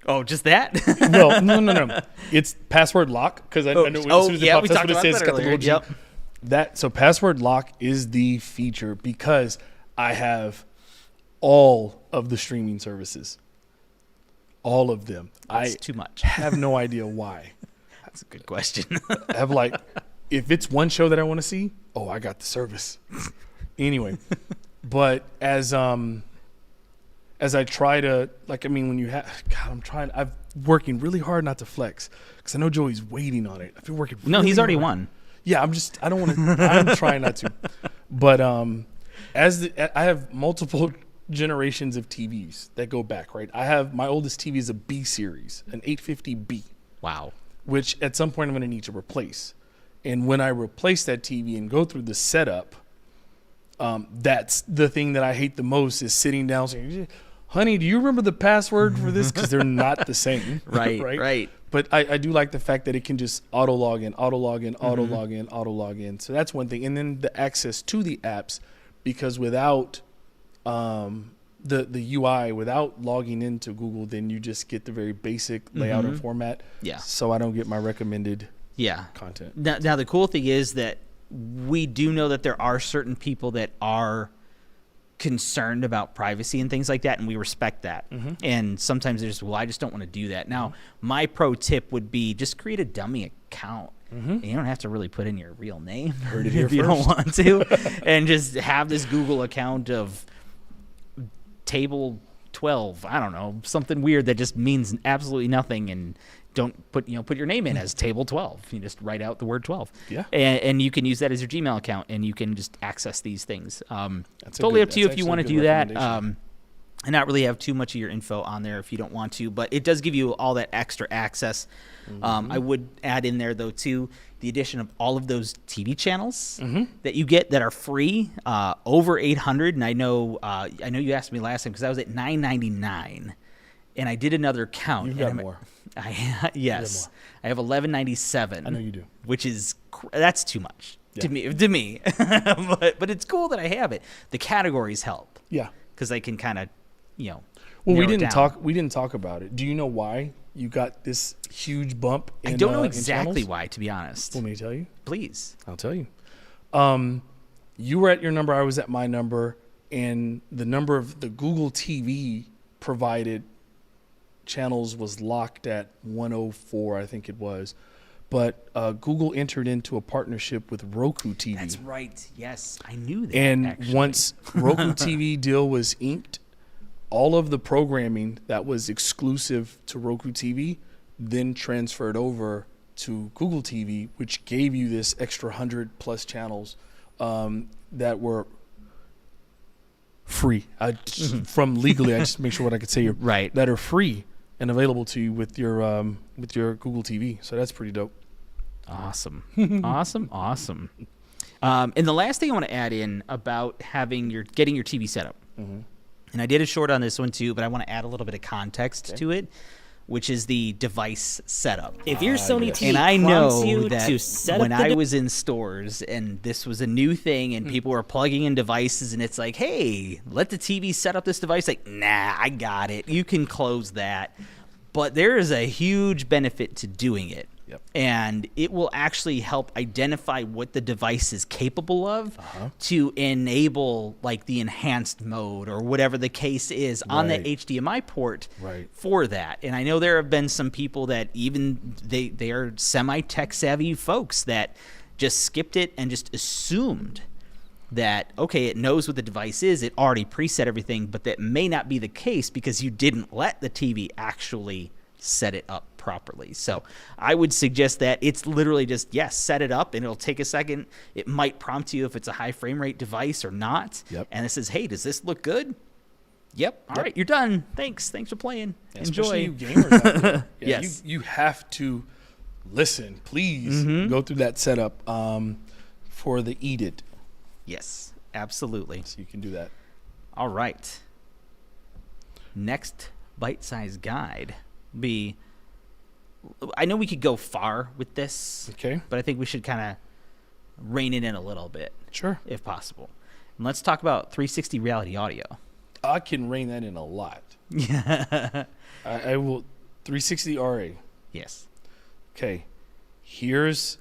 Oh, just that? Well, no. It's password lock because I know as soon as it pops up, what it says. It's got the little G. So password lock is the feature because I have all of the streaming services. All of them. That's too much. I have no idea why. That's a good question. I have like, if it's one show that I want to see, I got the service. Anyway, but as I try to, like, I mean, when you have, God, I'm working really hard not to flex because I know Joey's waiting on it. I've been working really he's already hard. won. Yeah, I don't want to, I'm trying not to. But I have multiple generations of TVs that go back, right? My oldest TV is a B series, an 850B. Wow. Which at some point I'm going to need to replace. And when I replace that TV and go through the setup, that's the thing that I hate the most is sitting down saying, honey, do you remember the password for this? Because they're not the same. Right. But I do like the fact that it can just auto log in, auto log in, auto log in, auto log in. So that's one thing. And then the access to the apps, because without the UI, without logging into Google, then you just get the very basic layout and format. Yeah. So I don't get my recommended content. Now, the cool thing is that we do know that there are certain people that are concerned about privacy and things like that, and we respect that. And sometimes there's, I just don't want to do that. Now, my pro tip would be just create a dummy account. And you don't have to really put in your real name if you don't want to, and just have this Google account of table 12. I don't know, something weird that just means absolutely nothing, and don't put your name in as table 12. You just write out the word 12. Yeah. And you can use that as your Gmail account, and you can just access these things. Totally up to you if you want to do that. And not really have too much of your info on there if you don't want to, but it does give you all that extra access. I would add in there, though, too, the addition of all of those TV channels that you get that are free, over 800. And I know you asked me last time because I was at $9.99, and I did another count. You've got more. Yes, I have $11.97. I know you do. Which is that's too much to me. but it's cool that I have it. The categories help. Yeah, because I can kind of, Well, we didn't talk about it. Do you know why you got this huge bump? I don't know exactly why, to be honest. Want me to tell you? Please. I'll tell you. You were at your number. I was at my number, and the number of the Google TV provided channels was locked at 104, I think it was. But Google entered into a partnership with Roku TV. That's right. Yes, I knew that. And actually. once Roku TV deal was inked, all of the programming that was exclusive to Roku TV then transferred over to Google TV, which gave you this extra 100 plus channels that were free. From legally, I just make sure what I could say right, that are free and available to you with your Google TV. So that's pretty dope. Awesome. awesome. And the last thing I want to add in about getting your TV set up, and I did a short on this one too, but I want to add a little bit of context to it, which is the device setup. If your Sony TV and I know you that to set when up the I was in stores and this was a new thing and people were plugging in devices and it's like, hey, let the TV set up this device. Like, nah, I got it. You can close that. But there is a huge benefit to doing it. Yep. And it will actually help identify what the device is capable of to enable like the enhanced mode or whatever the case is on the HDMI port for that. And I know there have been some people that even they are semi-tech savvy folks that just skipped it and just assumed that, okay, it knows what the device is, it already preset everything, but that may not be the case because you didn't let the TV actually set it up properly. So I would suggest that it's literally just, set it up and it'll take a second. It might prompt you if it's a high frame rate device or not. And it says, hey, does this look good? All right, you're done. Thanks for playing. Enjoy. Especially you gamers out there. Yes. You have to listen. Please go through that setup for the Eat It. Yes, absolutely. So you can do that. All right. Next bite-sized guide be, I know we could go far with this, but I think we should kind of rein it in a little bit. Sure. If possible. And let's talk about 360 reality audio. I can rein that in a lot. Yeah. I will. 360 RA. Yes. Okay. It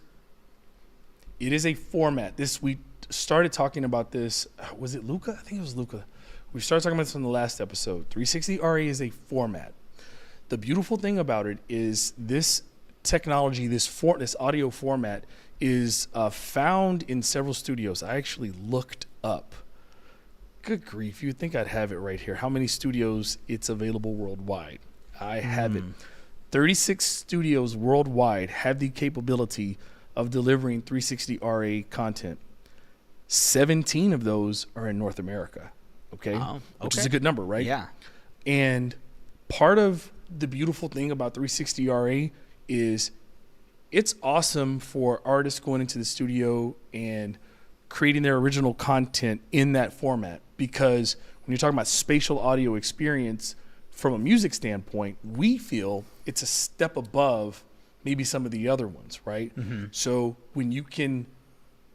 is a format. We started talking about this. Was it Luca? I think it was Luca. We started talking about this in the last episode. 360 RA is a format. The beautiful thing about it is this technology, this audio format is found in several studios. I actually looked up. Good grief, you'd think I'd have it right here. How many studios it's available worldwide? I have it. 36 studios worldwide have the capability of delivering 360 RA content. 17 of those are in North America, which is a good number, right? Yeah. And part of the beautiful thing about 360 RA is it's awesome for artists going into the studio and creating their original content in that format, because when you're talking about spatial audio experience from a music standpoint, we feel it's a step above maybe some of the other ones, right? So when you can,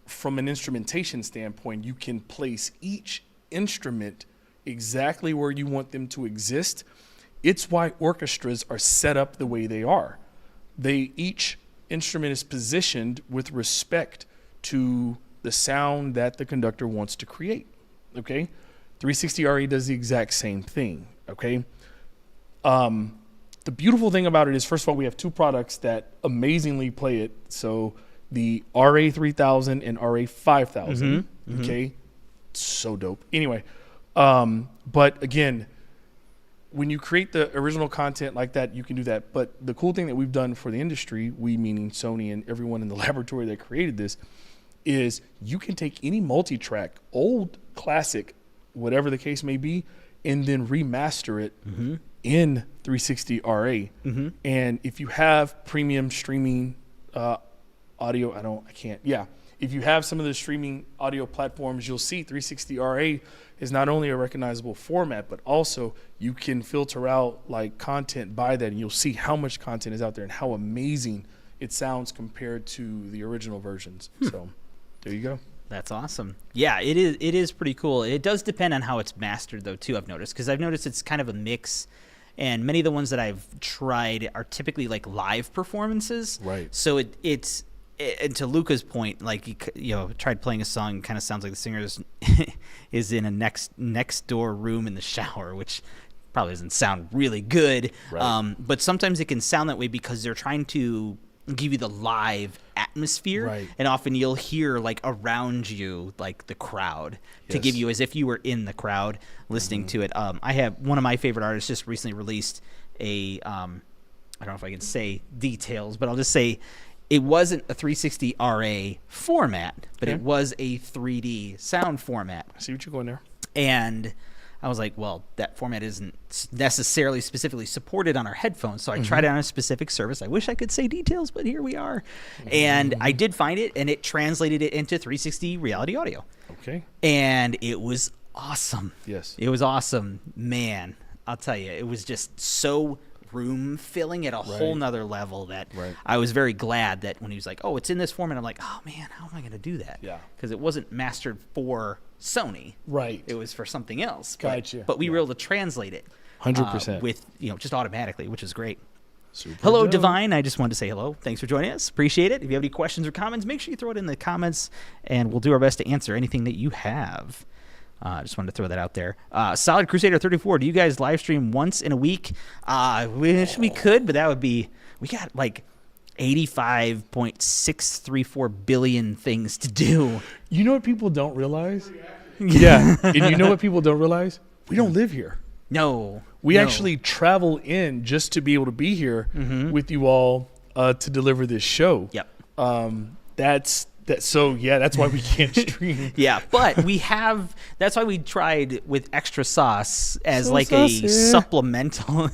from an instrumentation standpoint, you can place each instrument exactly where you want them to exist. It's why orchestras are set up the way they are. Each instrument is positioned with respect to the sound that the conductor wants to create. Okay, 360 RA does the exact same thing. Okay, the beautiful thing about it is, first of all, we have two products that amazingly play it. So the RA 3000 and RA 5000. Okay, so dope. Anyway, but again, when you create the original content like that, you can do that. But the cool thing that we've done for the industry, we meaning Sony and everyone in the laboratory that created this, is you can take any multi-track, old, classic, whatever the case may be, and then remaster it in 360 RA. And if you have premium streaming audio, if you have some of the streaming audio platforms, you'll see 360 RA is not only a recognizable format, but also you can filter out like content by that, and you'll see how much content is out there and how amazing it sounds compared to the original versions. So there you go. That's awesome. Yeah, it is pretty cool. It does depend on how it's mastered, though, too, I've noticed, because I've noticed it's kind of a mix. And many of the ones that I've tried are typically like live performances. Right. So it's and to Luca's point, like, you know, tried playing a song, kind of sounds like the singer is in a next door room in the shower, which probably doesn't sound really good. Right. But sometimes it can sound that way because they're trying to give you the live atmosphere. Right. And often you'll hear like around you, like the crowd, to give you as if you were in the crowd listening to it. I have one of my favorite artists just recently released a, I don't know if I can say details, but I'll just say it wasn't a 360 RA format, but it was a 3D sound format. I see what you're going there. And I was like, well, that format isn't necessarily specifically supported on our headphones. So I tried it on a specific service. I wish I could say details, but here we are. And I did find it, and it translated it into 360 reality audio. Okay. And it was awesome. Yes. It was awesome. Man, I'll tell you, it was just so room filling at a whole nother level that I was very glad that when he was like, oh, it's in this format, I'm like, oh man, how am I going to do that? Yeah. Because it wasn't mastered for Sony. Right. It was for something else. Gotcha. But we were able to translate it 100% with, you know, just automatically, which is great. Super Hello, dope. Divine. I just wanted to say hello. Thanks for joining us. Appreciate it. If you have any questions or comments, make sure you throw it in the comments, and we'll do our best to answer anything that you have. I just wanted to throw that out there. Solid Crusader 34. Do you guys live stream once in a week? I wish we could, but that would be, we got like 85.634 billion things to do. You know what people don't realize? Yeah. And you know what people don't realize? We don't live here. No. We actually travel in just to be able to be here with you all to deliver this show. Yep. So that's why we can't stream. Yeah, but we have. That's why we tried with extra sauce as So like saucy. a supplemental.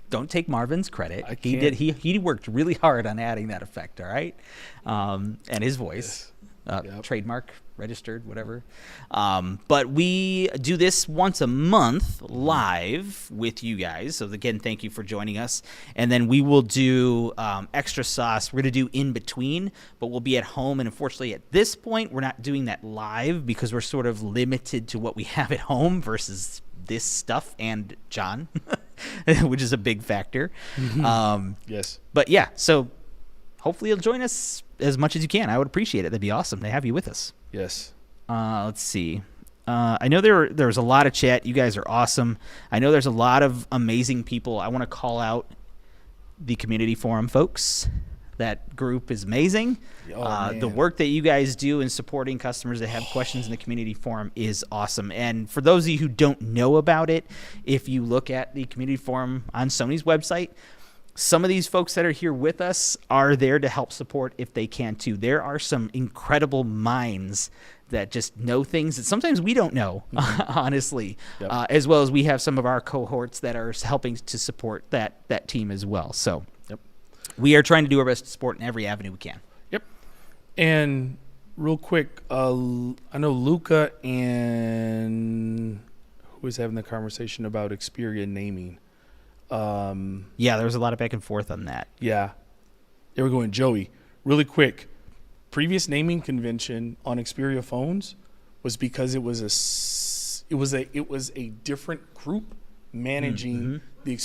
Don't take Marvin's credit. I He can't. did. He worked really hard on adding that effect. All right, and his voice, Yep. trademark, registered, whatever. But we do this once a month live with you guys. So again, thank you for joining us. And then we will do extra sauce. We're going to do in between, but we'll be at home. And unfortunately, at this point, we're not doing that live because we're sort of limited to what we have at home versus this stuff and John, which is a big factor. Yes. But yeah, so hopefully you'll join us as much as you can. I would appreciate it. That'd be awesome to have you with us. Yes. Let's see. I know there's a lot of chat. You guys are awesome. I know there's a lot of amazing people. I want to call out the community forum folks. That group is amazing. The work that you guys do in supporting customers that have questions in the community forum is awesome. And for those of you who don't know about it, if you look at the community forum on Sony's website, some of these folks that are here with us are there to help support if they can too. There are some incredible minds that just know things that sometimes we don't know, honestly, as well as we have some of our cohorts that are helping to support that team as well. So, we are trying to do our best to support in every avenue we can. Yep. And real quick, I know Luca and who was having the conversation about Xperia naming. Yeah, there was a lot of back and forth on that. Yeah. They were going, Joey, really quick. Previous naming convention on Xperia phones was because it was a different group managing the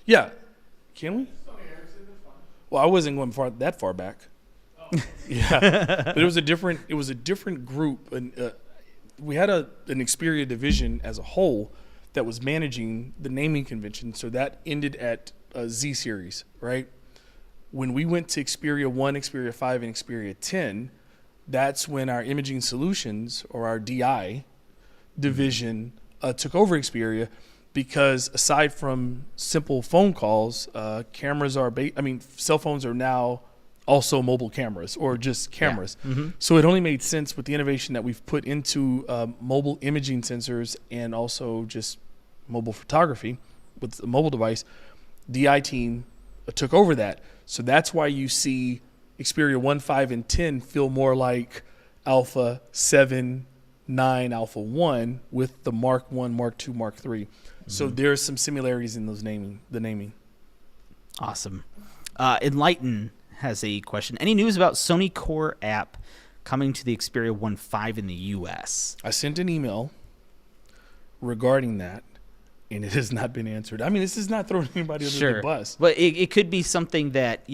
Yeah. Can we? Well, I wasn't going that far back. Yeah. But it was a different group, and we had an Xperia division as a whole that was managing the naming convention. So that ended at Z series, right? When we went to Xperia 1, Xperia 5, and Xperia 10, that's when our imaging solutions, or our DI division, took over Xperia, because aside from simple phone calls, cameras are cell phones are now also mobile cameras, or just cameras. Yeah. Mm-hmm. So it only made sense with the innovation that we've put into mobile imaging sensors, and also just mobile photography with the mobile device. DI team took over that. So that's why you see Xperia 1, 5, and 10 feel more like Alpha 7, 9, Alpha 1 with the Mark 1, Mark 2, Mark 3. So there's some similarities in the naming. Awesome. Enlighten has a question. Any news about Sony Core app coming to the Xperia 1.5 in the U.S.? I sent an email regarding that, and it has not been answered. I mean, this is not throwing anybody under the bus. But it could be something that,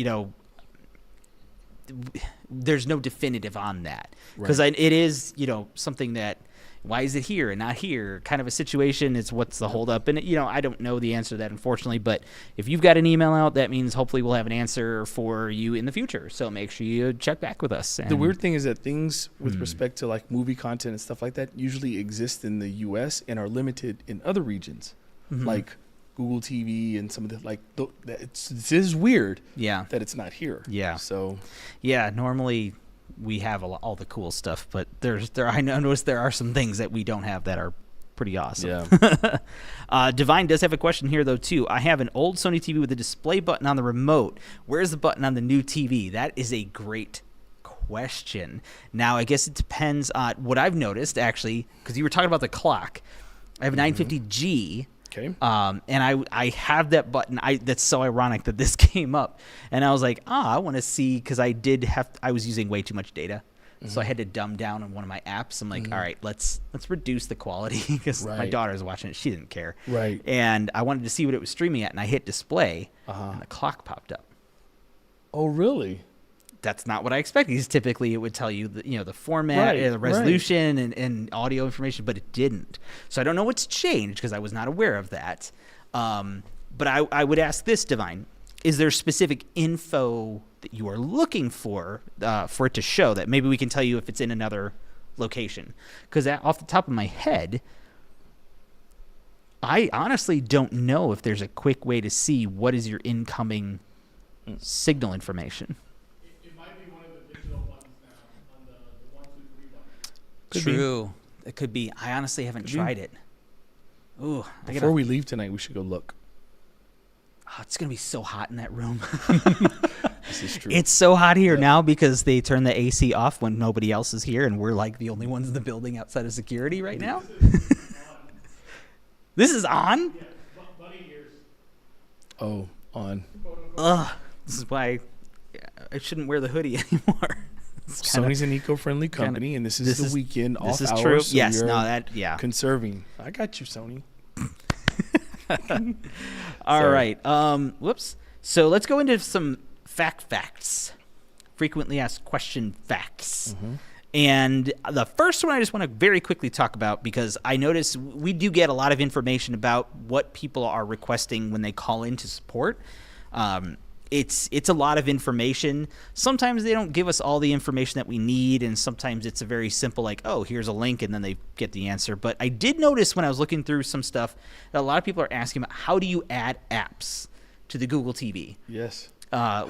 there's no definitive on that. Because it is, something that, why is it here and not here? Kind of a situation. It's what's the holdup. And, I don't know the answer to that, unfortunately. But if you've got an email out, that means hopefully we'll have an answer for you in the future. So make sure you check back with us. The weird thing is that things with respect to like movie content and stuff like that usually exist in the U.S. and are limited in other regions, like Google TV and some of the this is weird. Yeah, that it's not here. Yeah. So. Yeah, normally we have all the cool stuff, but I noticed there are some things that we don't have that are pretty awesome. Yeah. Divine does have a question here though too. I have an old Sony TV with a display button on the remote. Where's the button on the new TV? That is a great question. Now I guess it depends on what I've noticed actually, because you were talking about the clock. I have a 950G. Okay. And I have that button. That's so ironic that this came up, and I was like, I want to see, because I was using way too much data, so I had to dumb down on one of my apps. I'm like, all right, let's reduce the quality, because my daughter was watching it. She didn't care. Right. And I wanted to see what it was streaming at, and I hit display, and the clock popped up. Oh, really? That's not what I expected. Because typically it would tell you the format, the resolution, and audio information, but it didn't. So I don't know what's changed, because I was not aware of that. But I would ask this, Divine: is there specific info that you are looking for it to show that maybe we can tell you if it's in another location? Because off the top of my head, I honestly don't know if there's a quick way to see what is your incoming signal information. True. It could be. I honestly haven't tried it. Ooh. Before we leave tonight, we should go look. Oh, it's going to be so hot in that room. This is true. It's so hot here now because they turn the AC off when nobody else is here, and we're like the only ones in the building outside of security right now. This is on? Yeah, bunny ears. Oh, on. Ugh. This is why I shouldn't wear the hoodie anymore. Sony's an eco-friendly company, and this is the weekend off hours. This is true. So yes, you're conserving. I got you, Sony. All right. Whoops. So let's go into some facts. Frequently asked question facts. And the first one I just want to very quickly talk about, because I notice we do get a lot of information about what people are requesting when they call into support. It's a lot of information. Sometimes they don't give us all the information that we need, and sometimes it's a very simple, like, oh, here's a link, and then they get the answer. But I did notice when I was looking through some stuff that a lot of people are asking about how do you add apps to the Google TV? Yes.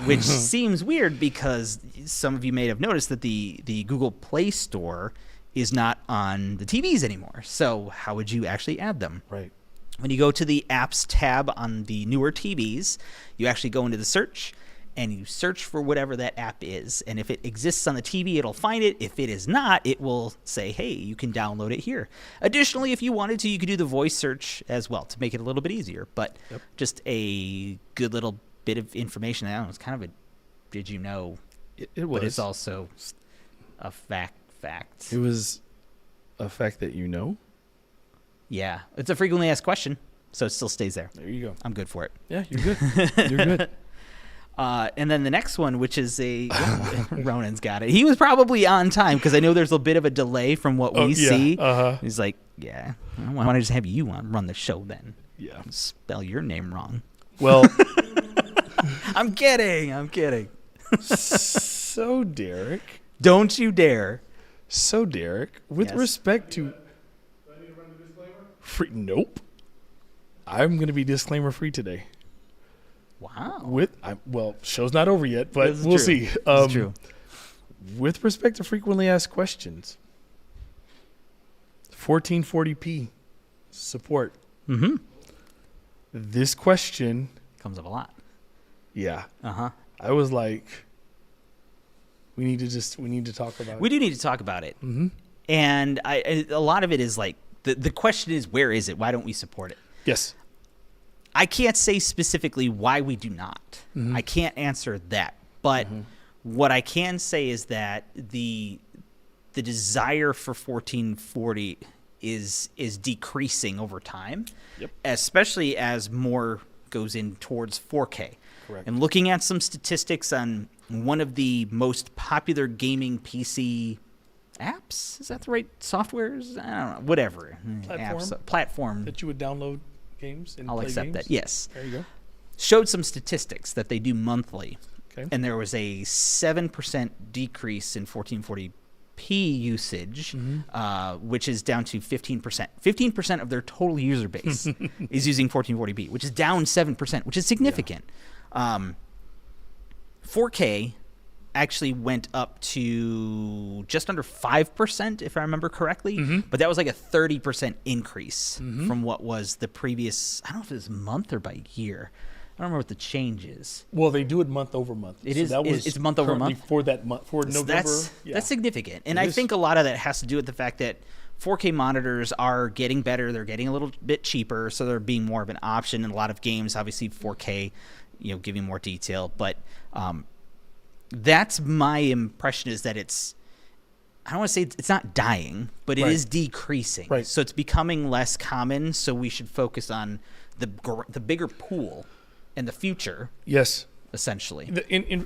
Which seems weird, because some of you may have noticed that the Google Play Store is not on the TVs anymore. So how would you actually add them? Right. When you go to the apps tab on the newer TVs, you actually go into the search, and you search for whatever that app is. And if it exists on the TV, it'll find it. If it is not, it will say, hey, you can download it here. Additionally, if you wanted to, you could do the voice search as well to make it a little bit easier. But just a good little bit of information. I don't know, it's kind of a did you know? It was. But it's also a fact. It was a fact that you know? Yeah. It's a frequently asked question, so it still stays there. There you go. I'm good for it. Yeah, you're good. You're good. And then the next one, which is Ronan's got it. He was probably on time because I know there's a bit of a delay from what we see. He's like, yeah, why don't I just have you run the show then? Yeah. Spell your name wrong. Well, I'm kidding. So Derek. Don't you dare. So Derek, with respect to. Do I need to run the disclaimer? Free, nope. I'm going to be disclaimer free today. Wow. Well, show's not over yet, but This is we'll true. see. This is true. With respect to frequently asked questions, 1440p support. Mm-hmm. This question, Comes up a lot. yeah, Uh-huh. I was like, we need to talk about We it. do need to talk about it. Mm-hmm. And a lot of it is like, the question is, where is it? Why don't we support it? Yes. I can't say specifically why we do not. Mm-hmm. I can't answer that. But what I can say is that the desire for 1440 is decreasing over time, especially as more goes in towards 4K. Correct. And looking at some statistics on one of the most popular gaming PC apps, is that the right softwares? I don't know, whatever. Platform. That you would download games and I'll play accept games? that. Yes. There you go. Showed some statistics that they do monthly. Okay. And there was a 7% decrease in 1440p usage, which is down to 15%. 15% of their total user base is using 1440p, which is down 7%, which is significant. 4K actually went up to just under 5%, if I remember correctly. But that was like a 30% increase from what was the previous, I don't know if it was month or by year. I don't remember what the change is. Well, they do it month over month. It So is- that was it's month over currently month? for that month for So November. that's significant. And It I is. think a lot of that has to do with the fact that 4K monitors are getting better. They're getting a little bit cheaper, so they're being more of an option in a lot of games. Obviously, 4K, giving more detail. But that's my impression, is that it's, I don't want to say it's not dying, but it is decreasing. Right. So it's becoming less common, so we should focus on the bigger pool and the future, Yes. essentially.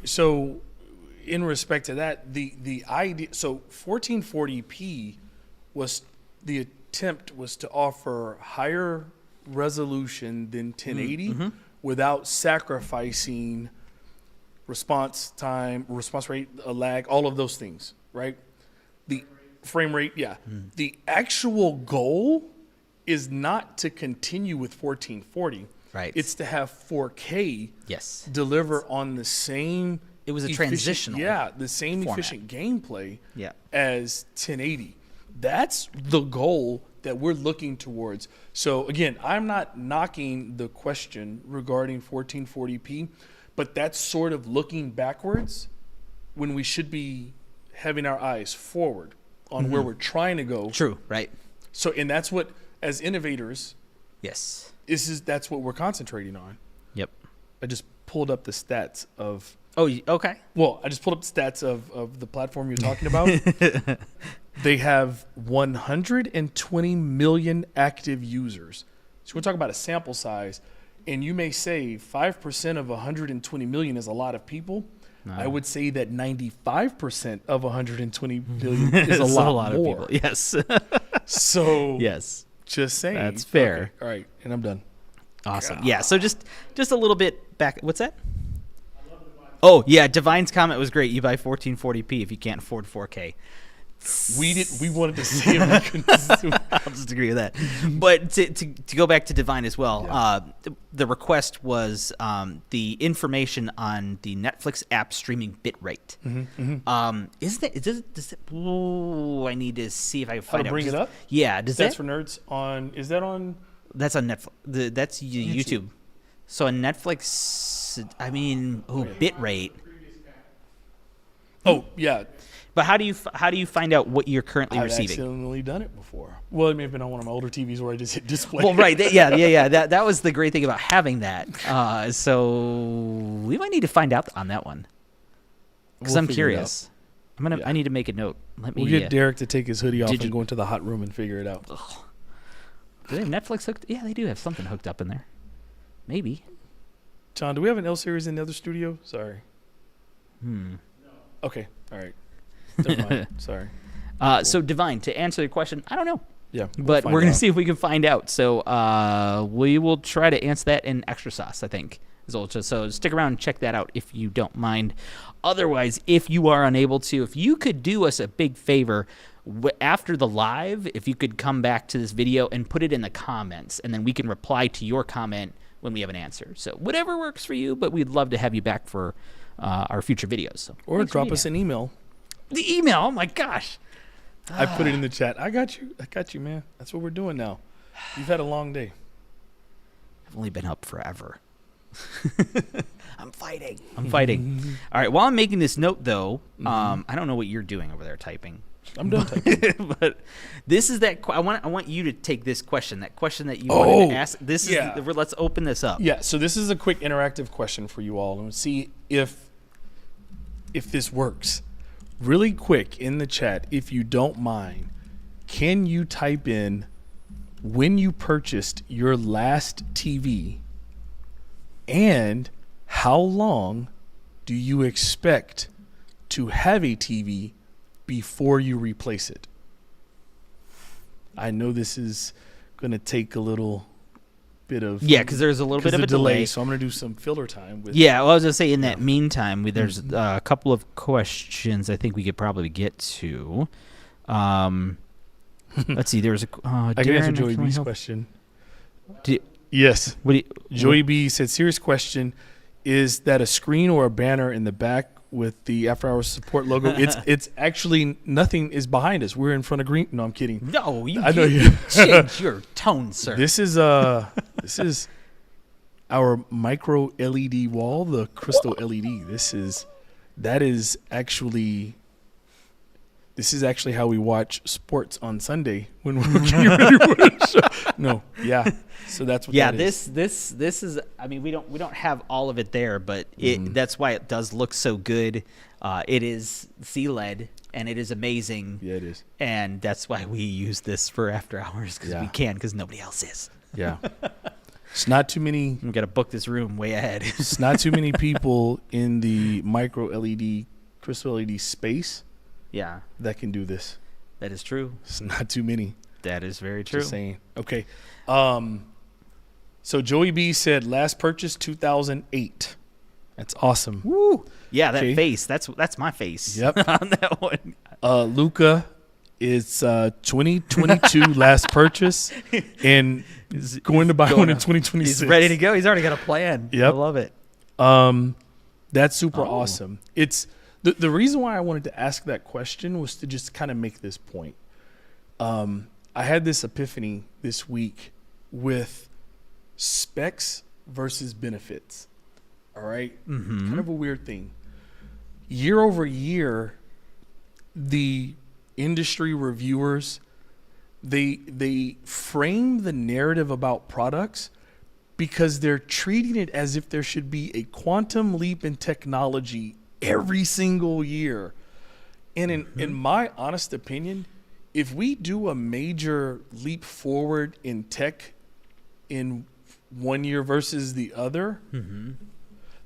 So, in respect to that, the idea, so 1440p was, the attempt was to offer higher resolution than 1080 without sacrificing response time, response rate, a lag, all of those things, right? The frame rate, yeah. The actual goal is not to continue with 1440. Right. It's to have 4K Yes. deliver on the same. It was a efficient- transitional Yeah, the same format. efficient gameplay Yeah. as 1080. That's the goal that we're looking towards. So again, I'm not knocking the question regarding 1440p, but that's sort of looking backwards when we should be having our eyes forward on where we're trying to go. True, right? So, and that's what, as innovators, Yes. that's what we're concentrating on. Yep. I just pulled up the stats of. Oh, okay. Well, I just pulled up the stats of the platform you're talking about. They have 120 million active users. So we're talking about a sample size, and you may say 5% of 120 million is a lot of people. No. I would say that 95% of 120 million is a lot more. of people. Yes. So yes. just saying. That's fair. Okay, all right, and I'm done. Awesome. Yeah. So just a little bit back. What's that? Oh yeah, Divine's comment was great. You buy 1440p if you can't afford 4K. We wanted to see if we could. I'll just agree with that. But to go back to Divine as well, the request was the information on the Netflix app streaming bitrate. Is that does it? Oh, I need to see if I can How to find out. bring it up? Yeah. Does That's that? for nerds on. Is that on? That's on Netflix. That's YouTube. So on Netflix. I mean, bit rate. Oh yeah, But how do you find out what you're currently I've receiving? accidentally done it before. Well, it may have been on one of my older TVs where I just hit display. Well, right, yeah. That was the great thing about having that. So we might need to find out on that one because We'll I'm figure it curious. Yeah. I need to make a note. Let me. We'll get Derek to take his hoodie off Did and you- go into the hot room and figure it out. Do they have Netflix hooked? Yeah, they do have something hooked up in there. Maybe. John, do we have an L series in the other studio? Sorry. Okay. All right. Never mind. Sorry. So Divine, to answer your question, I don't know. Yeah. But we're going to see if we can find out. So we will try to answer that in extra sauce, I think. So stick around and check that out if you don't mind. Otherwise, if you are unable to, if you could do us a big favor, after the live, if you could come back to this video and put it in the comments, and then we can reply to your comment when we have an answer. So whatever works for you, but we'd love to have you back for our future videos. So Or thanks for drop being us here. an email. The email, oh my gosh. I put it in the chat. I got you, man. That's what we're doing now. You've had a long day. I've only been up forever. I'm fighting. All right. While I'm making this note, though, I don't know what you're doing over there typing. I'm done typing. But this is that. I want you to take this question. That question that you wanted to ask. This is. Let's open this up. Yeah, so this is a quick interactive question for you all, and see if this works. Really quick in the chat, if you don't mind, can you type in when you purchased your last TV and how long do you expect to have a TV before you replace it? I know this is going to take a little bit of because there's a little bit of a delay. so I'm going to do some filler time with Well, I was gonna say in that meantime, there's a couple of questions I think we could probably get to. Let's see. There was a. I can answer Joey B's question. Do- Yes. What do Joey B said, serious question, is that a screen or a banner in the back with the After Hours Support logo? It's actually nothing is behind us. We're in front of green. No, I'm kidding. No, you I know change your tone, sir. This is our micro LED wall, the crystal LED. This is actually how we watch sports on Sunday when we're getting ready for the show. No, yeah. So that's what that is. This is. I mean, we don't have all of it there, but that's why it does look so good. It is C-LED and it is amazing. Yeah, it is. And that's why we use this for After Hours because we can, because nobody else is. Yeah. It's not too many. We got to book this room way ahead. It's not too many people in the micro LED, crystal LED space. Yeah, that can do this. That is true. It's not too many. That is very true. Just saying. Okay. So Joey B said last purchase 2008. That's awesome. Woo. Yeah, that Okay. face. That's my face. Yep. On that one. Luca is 2022 last purchase and going to buy one in 2026. He's ready to go. He's already got a plan. Yep. I love it. That's super awesome. It's the reason why I wanted to ask that question was to just kind of make this point. I had this epiphany this week with specs versus benefits. All right? Kind of a weird thing. Year over year, the industry reviewers, they frame the narrative about products because they're treating it as if there should be a quantum leap in technology every single year. And in my honest opinion, if we do a major leap forward in tech in 1 year versus the other,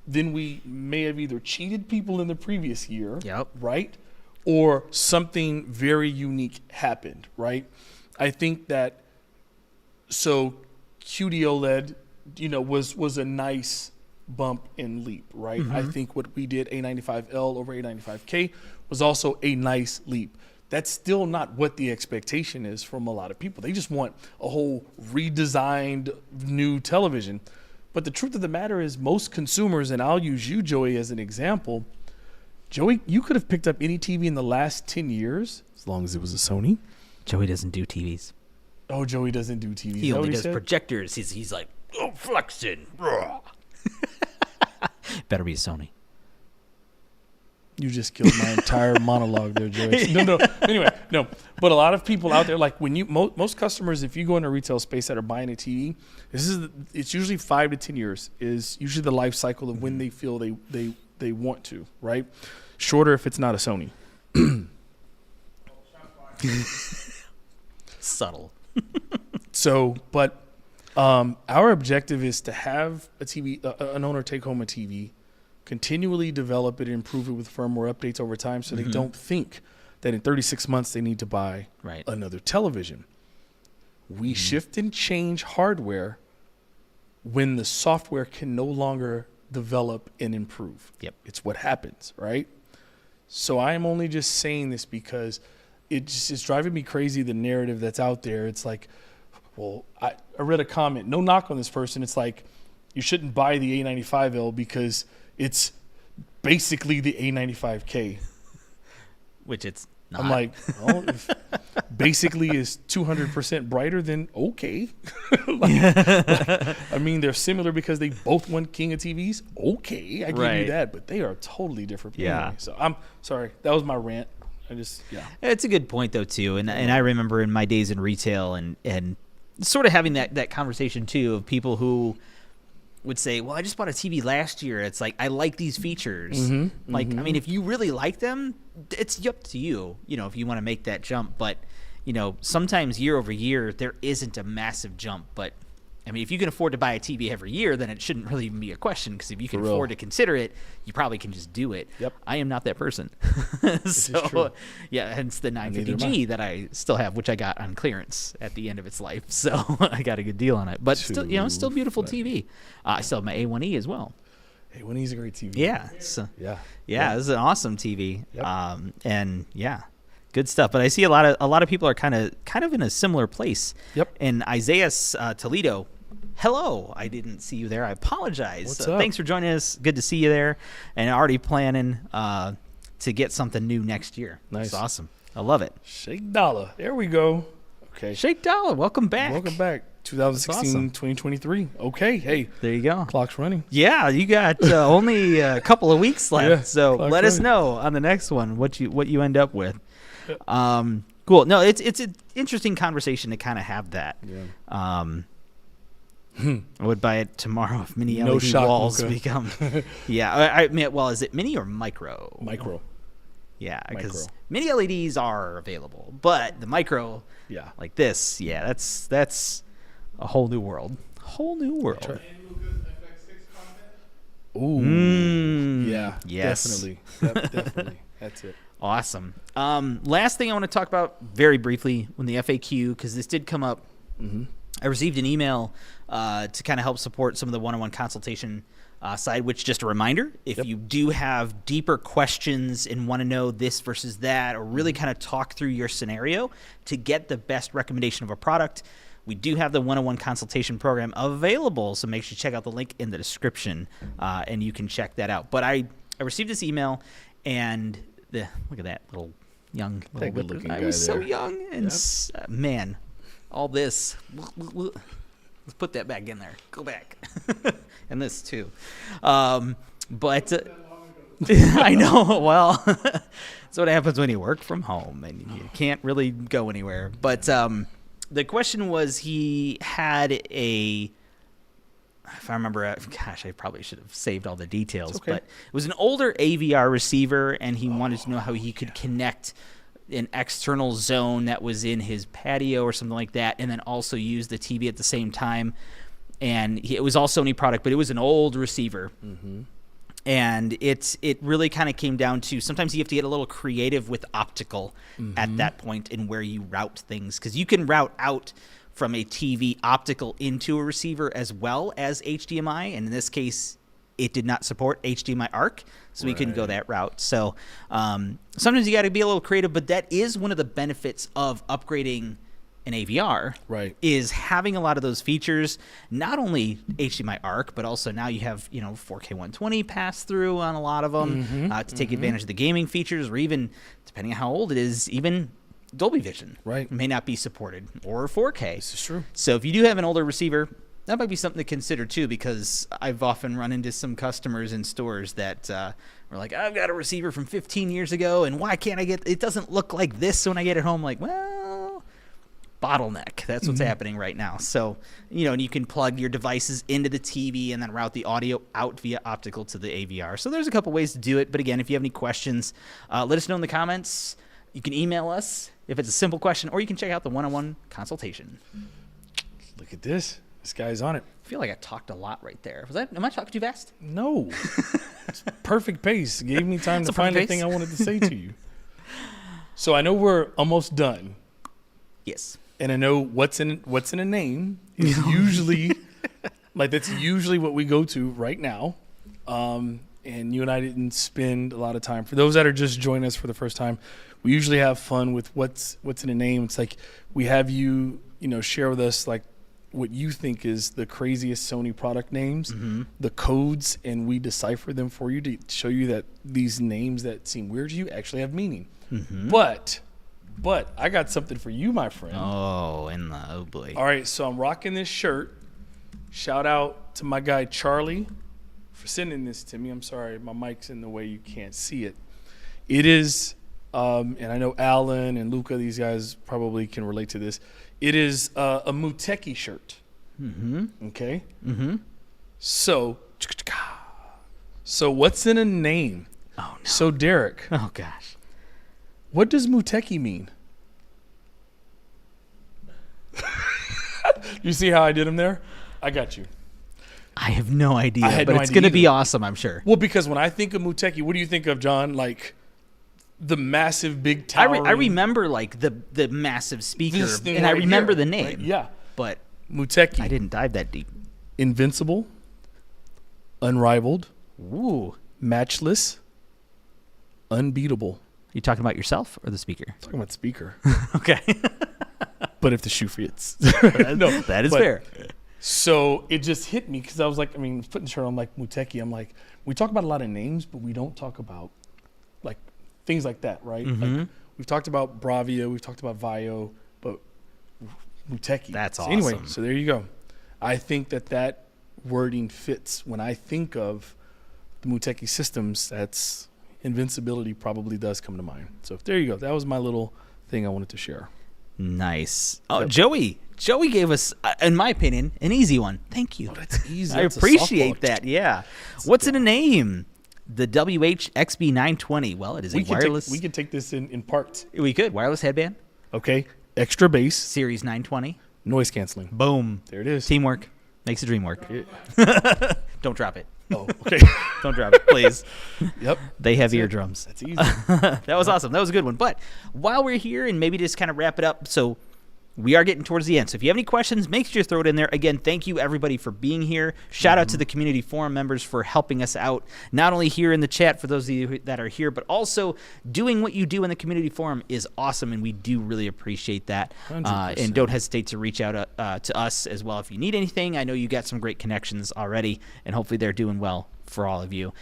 then we may have either cheated people in the previous year, right? Or something very unique happened, right? I think that, so QD-OLED, was a nice bump and leap, right? I think what we did, A95L over A95K, was also a nice leap. That's still not what the expectation is from a lot of people. They just want a whole redesigned new television. But the truth of the matter is most consumers, and I'll use you, Joey, as an example. Joey, you could have picked up any TV in the last 10 years, as long as it was a Sony. Joey doesn't do TVs. Oh, Joey doesn't do TVs. He only does projectors. He's like, flexing. Better be a Sony. You just killed my entire monologue there, Joyce. No. Anyway, no. But a lot of people out there, like when you most customers, if you go into a retail space that are buying a TV, it's usually 5 to 10 years is usually the life cycle of when they feel they want to, right? Shorter if it's not a Sony. Subtle. So, but our objective is to have a TV, an owner take home a TV, continually develop it and improve it with firmware updates over time so they don't think that in 36 months they need to buy another television. We shift and change hardware when the software can no longer develop and improve. Yep. It's what happens, right? So I am only just saying this because it's driving me crazy, the narrative that's out there. It's like, well, I read a comment, no knock on this person. It's like, you shouldn't buy the A95L because it's basically the A95K. Which it's not. I'm like, well, if basically is 200% brighter, then okay. I mean, they're similar because they both won King of TVs. Okay, I give you that, but they are totally different. Yeah. Anyway. So I'm sorry. That was my rant. It's a good point though too, and I remember in my days in retail and sort of having that conversation too of people who would say, well, I just bought a TV last year. It's like, I like these features. I mean, if you really like them, it's up to you, if you want to make that jump. But, sometimes year over year, there isn't a massive jump. But, I mean, if you can afford to buy a TV every year, then it shouldn't really even be a question. Because if you can afford to consider it, you probably can just do it. Yep. I am not that person. So, yeah, hence the 950G that I still have, which I got on clearance at the end of its life. So I got a good deal on it. But still, still beautiful TV. I still have my A1E as well. A1E is a great TV. Yeah. So, yeah. This is an awesome TV. Yep. And yeah. Good stuff, but I see a lot of people are kind of in a similar place. Yep. And Isaiah Toledo, hello. I didn't see you there. I apologize. What's up? Thanks for joining us. Good to see you there. And already planning to get something new next year. Nice. That's awesome. I love it. Shake Dollar. There we go. Okay. Shake Dollar. Welcome back. 2016, awesome. 2023. Okay. Hey. There you go. Clock's running. Yeah, you got only a couple of weeks left. Yeah, so let us know on the next one what you end up with. Cool. No, it's an interesting conversation to kind of have that. Yeah. I would buy it tomorrow if mini No LED shock, walls Luca. become. Yeah, I mean, well, is it mini or micro? Micro. Yeah, because Micro. mini LEDs are available, but the micro, Yeah. like this, that's a whole new world. Whole new world. right. And Luca's FX6 content? Ooh. Yeah. Yes. Definitely. Yep, definitely. That's it. Awesome. Last thing I want to talk about very briefly on the FAQ, because this did come up. I received an email to kind of help support some of the one-on-one consultation side, which, just a reminder, if you do have deeper questions and want to know this versus that, or really kind of talk through your scenario to get the best recommendation of a product, we do have the one-on-one consultation program available. So make sure you check out the link in the description and you can check that out. But I received this email, and look at that little young little good-looking I guy was so there. young, and man, all this. Let's put that back in there. Go back, and this too. But I know. Well, that's what happens when you work from home and you can't really go anywhere. But the question was, he had if I remember, gosh, I probably should have saved all the details, okay. but it was an older AVR receiver, and he wanted to know how he could connect an external zone that was in his patio or something like that, and then also use the TV at the same time. And it was all Sony product, but it was an old receiver. And it really kind of came down to, sometimes you have to get a little creative with optical at that point in where you route things, because you can route out from a TV optical into a receiver as well as HDMI, and in this case it did not support HDMI ARC, so we couldn't go that route. So sometimes you got to be a little creative, but that is one of the benefits of upgrading an AVR, is having a lot of those features, not only HDMI ARC, but also now you have 4K 120 pass through on a lot of them to take advantage of the gaming features, or even, depending on how old it is, even Dolby Vision may not be supported, or 4K. This is true. So if you do have an older receiver, that might be something to consider too, because I've often run into some customers in stores that are like, I've got a receiver from 15 years ago, and why can't I get it? Doesn't look like this when I get it home. Like, well, bottleneck. That's what's happening right now. So, and you can plug your devices into the TV and then route the audio out via optical to the AVR. So there's a couple ways to do it. But again, if you have any questions, let us know in the comments. You can email us if it's a simple question, or you can check out the one-on-one consultation. Look at this. This guy's on it. I feel like I talked a lot right there. Am I talking too fast? No. It's perfect pace. Gave me time to find the thing I wanted to say to you. So I know we're almost done. Yes. And I know what's in a name is usually that's usually what we go to right now. And you and I didn't spend a lot of time. For those that are just joining us for the first time, we usually have fun with what's in a name. It's like we have you share with us like what you think is the craziest Sony product names, the codes, and we decipher them for you to show you that these names that seem weird to you actually have meaning. But I got something for you, my friend. Oh boy. All right, so I'm rocking this shirt. Shout out to my guy Charlie for sending this to me. I'm sorry, my mic's in the way you can't see it. It is, and I know Alan and Luca, these guys probably can relate to this. It is a Muteki shirt. Okay? So what's in a name? Oh, no. So, Derek. Oh, gosh. What does Muteki mean? You see how I did him there? I got you. I have no idea, I had but no it's idea going to be either. awesome, I'm sure. Well, because when I think of Muteki, what do you think of, John? Like the massive big tower. I remember like the massive speaker, This thing and I right remember here, the name. right? Yeah. But Muteki. I didn't dive that deep. Invincible, unrivaled, Ooh. matchless, unbeatable. You talking about yourself or the speaker? Talking about speaker. Okay. But if the shoe fits. No, that is fair. So it just hit me because I was like, putting the shirt on like Muteki. I'm like, we talk about a lot of names, but we don't talk about like things like that, right? Like we've talked about Bravia, we've talked about Vio, but Muteki. That's So awesome. anyway, so there you go. I think that wording fits when I think of the Muteki systems. That's invincibility probably does come to mind. So there you go. That was my little thing I wanted to share. Nice. Oh, Yep. Joey gave us, in my opinion, an easy one. Thank you. Oh, that's easy. I That's a appreciate softball. that. Yeah. What's in a name? The WH-XB920. Well, it is a wireless. We could take this in parts. We could. Wireless headband. Okay. Extra bass, Series 920. noise canceling. Boom. There it is. Teamwork makes the dream work. Don't drop it. Oh, okay. Don't drop it, please. Yep. They have That's it. eardrums. That's easy. That was awesome. That was a good one. But while we're here, and maybe just kind of wrap it up, so we are getting towards the end. So if you have any questions, make sure you throw it in there. Again, thank you, everybody, for being here. Shout out to the community forum members for helping us out, not only here in the chat for those of you that are here, but also doing what you do in the community forum is awesome, and we do really appreciate that. 100%. And don't hesitate to reach out to us as well if you need anything. I know you got some great connections already, and hopefully they're doing well for all of you.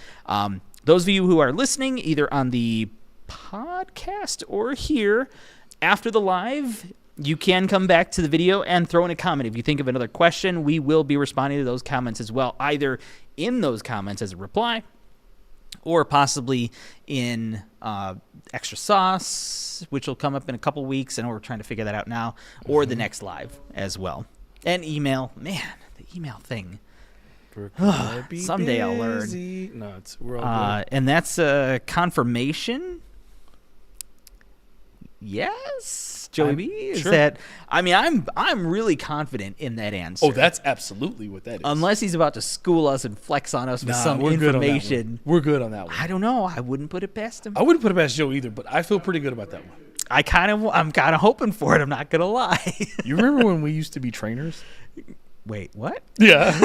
Those of you who are listening, either on the podcast or here after the live, you can come back to the video and throw in a comment. If you think of another question, we will be responding to those comments as well, either in those comments as a reply or possibly in extra sauce, which will come up in a couple weeks, and we're trying to figure that out now, or the next live as well. And email. Man, the email thing. Someday I'll learn. No, we're all good. And that's a confirmation. Yes, Joey B. Is sure. that? I mean, I'm really confident in that answer. Oh, that's absolutely what that is. Unless he's about to school us and flex on us with some we're good on that one. information. We're good on that one. I don't know. I wouldn't put it past him. I wouldn't put it past Joe either, but I feel pretty good about that one. I'm kind of hoping for it. I'm not gonna lie. You remember when we used to be trainers? Wait, what? Yeah.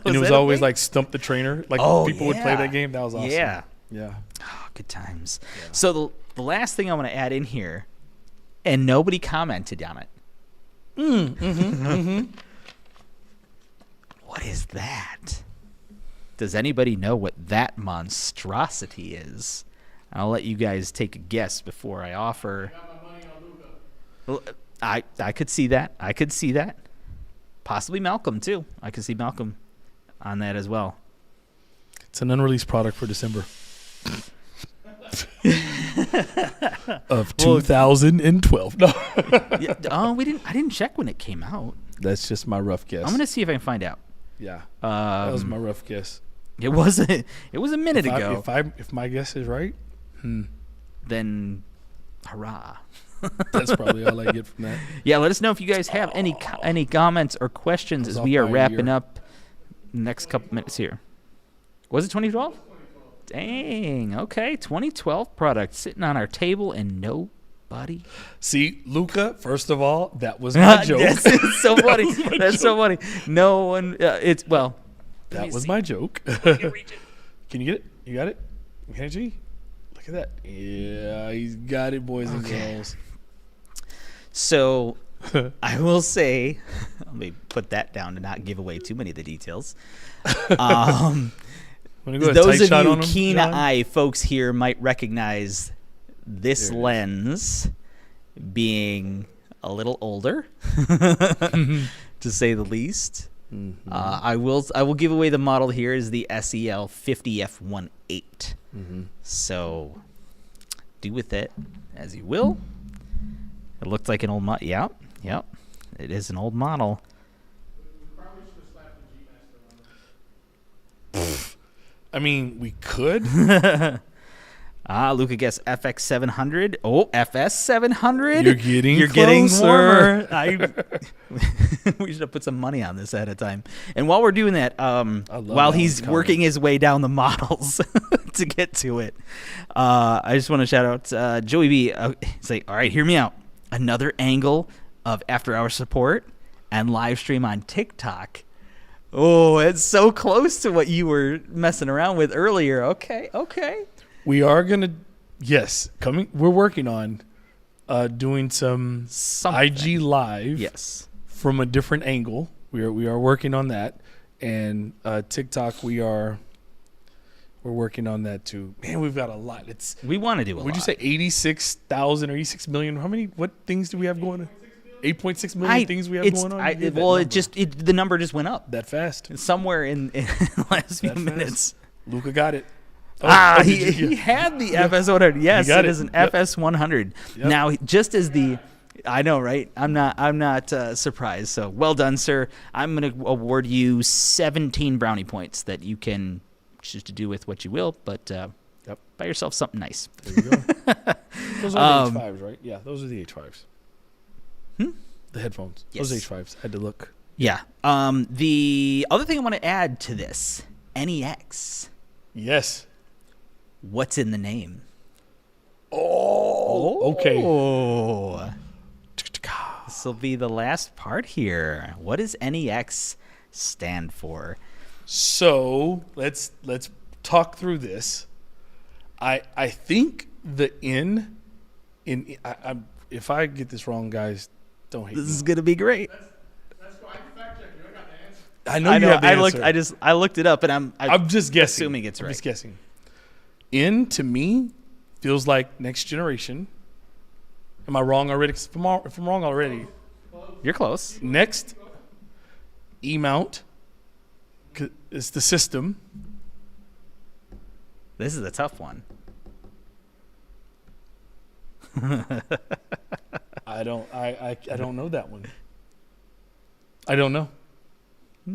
And it was that a always thing? like Stump the Trainer. Like people would play yeah. that game. That was awesome. Yeah. Yeah. Oh, good times. So the last thing I want to add in here, and nobody commented on it. What is that? Does anybody know what that monstrosity is? I'll let you guys take a guess before I offer. Got my money on Luca. I could see that. I could see that. Possibly Malcolm, too. I could see Malcolm on that as well. It's an unreleased product for December of 2012. No. Yeah, oh, I didn't check when it came out. That's just my rough guess. I'm going to see if I can find out. Yeah. That was my rough guess. It was a minute ago. If my guess is right, Then hurrah. that's probably all I get from that. Yeah, let us know if you guys have any comments or questions as we are wrapping up the next couple minutes here. Was it 2012? Dang, okay. 2012 product sitting on our table and nobody. See, Luca, first of all, that was my joke. That's so funny. That's so funny. No one, that was my joke. Can you get it? You got it? Kenji? Look at that. Yeah, he's got it, boys and girls. So I will say, let me put that down to not give away too many of the details. Those of you keen-eye folks here might recognize this lens being a little older, to say the least. Mm-hmm. I will give away the model here is the SEL 50F18. Mm-hmm. So do with it as you will. It looked like an old model. Yep. It is an old model. We probably should have slapped the G-Master on it. I mean, we could. Luca guessed FX 700. Oh, FS 700. You're getting warmer. We should have put some money on this at a time. And while we're doing that, while he's working his way down the models to get to it, I just want to shout out Joey B. Say, all right, hear me out. Another angle of after-hour support and live stream on TikTok. Oh, it's so close to what you were messing around with earlier. Okay. We are gonna, we're working on doing something. IG live. Yes. From a different angle. We are working on that, and TikTok we're working on that too. Man, we've got a lot. We want to do a lot. Would you say 86,000 or 86 million? What things do we have going on? 8.6 million things we have going on? The number just went up. That fast? Somewhere in the last few minutes. Luca got it. He had the FS 100. Yes, it is an FS 100. Yep. Now, just as I know, right? I'm not surprised. So well done, sir. I'm going to award you 17 brownie points that you can choose to do with what you will, but buy yourself something nice. There you go. Those are the H5s, right? Yeah, those are the H5s. The headphones. Yes. Those H5s. Had to look. Yeah. The other thing I want to add to this, NEX. Yes. What's in the name? Okay. This will be the last part here. What does NEX stand for? So let's talk through this. I think the N in if I get this wrong, guys, don't hate me. This is gonna be great. That's why I fact checked you. I got the answer. I know you have the answer. I looked it up, and I'm just guessing. Assuming it's right. I'm just guessing. N to me feels like next generation. Am I wrong already? If I'm wrong already, you're close. Next, E-mount is the system. This is a tough one. I don't know that one. I don't know. I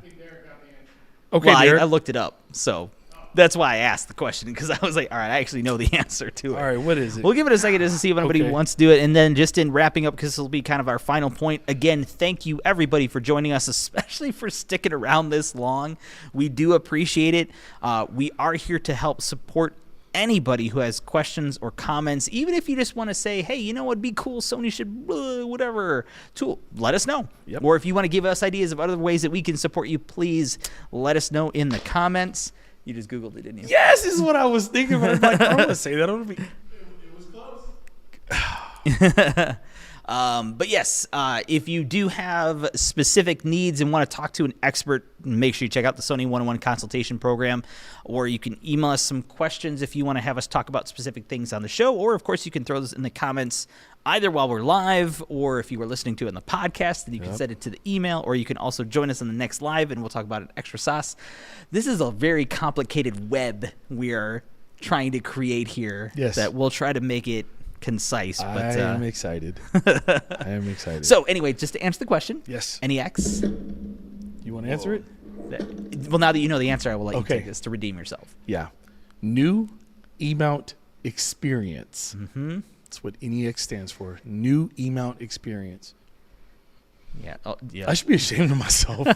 think Derek got the answer. Okay, well, Derek. I looked it up, so that's why I asked the question, because I was like, all right, I actually know the answer to it. All right, what is it? We'll give it a second just to see if anybody wants to do it. And then just in wrapping up, because this will be kind of our final point, again, thank you, everybody, for joining us, especially for sticking around this long. We do appreciate it. We are here to help support anybody who has questions or comments, even if you just want to say, hey, you know what'd be cool, Sony should whatever tool, let us know. Yep. Or if you want to give us ideas of other ways that we can support you, please let us know in the comments. You just Googled it, didn't you? Yes, this is what I was thinking. But I was like, I don't want to say that. It was close. But yes, if you do have specific needs and want to talk to an expert, make sure you check out the Sony 101 consultation program, or you can email us some questions if you want to have us talk about specific things on the show, or of course you can throw those in the comments either while we're live, or if you were listening to it in the podcast, then you can send it to the email, or you can also join us in the next live and we'll talk about it extra sauce. This is a very complicated web we are trying to create here that we'll try to make it concise. But I am excited. I am excited. So anyway, just to answer the question, yes, NEX. You want to answer it? Well, now that you know the answer, I will let you take this to redeem yourself. Yeah. New E-mount experience. Mm-hmm. That's what NEX stands for. New E-mount experience. Yeah. Oh, yeah. I should be ashamed of myself.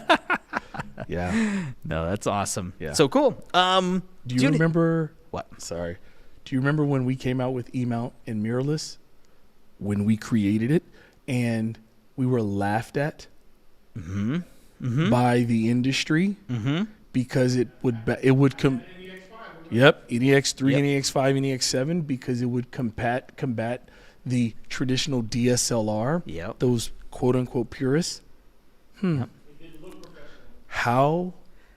Yeah. No, that's awesome. Yeah. So cool. Do you remember what? Sorry. Do you remember when we came out with E-mount and mirrorless? When we created it and we were laughed at by the industry because it would come. Yep, NEX3, NEX5, NEX7, because it would combat the traditional DSLR. Yep. Those quote unquote purists. Yep. How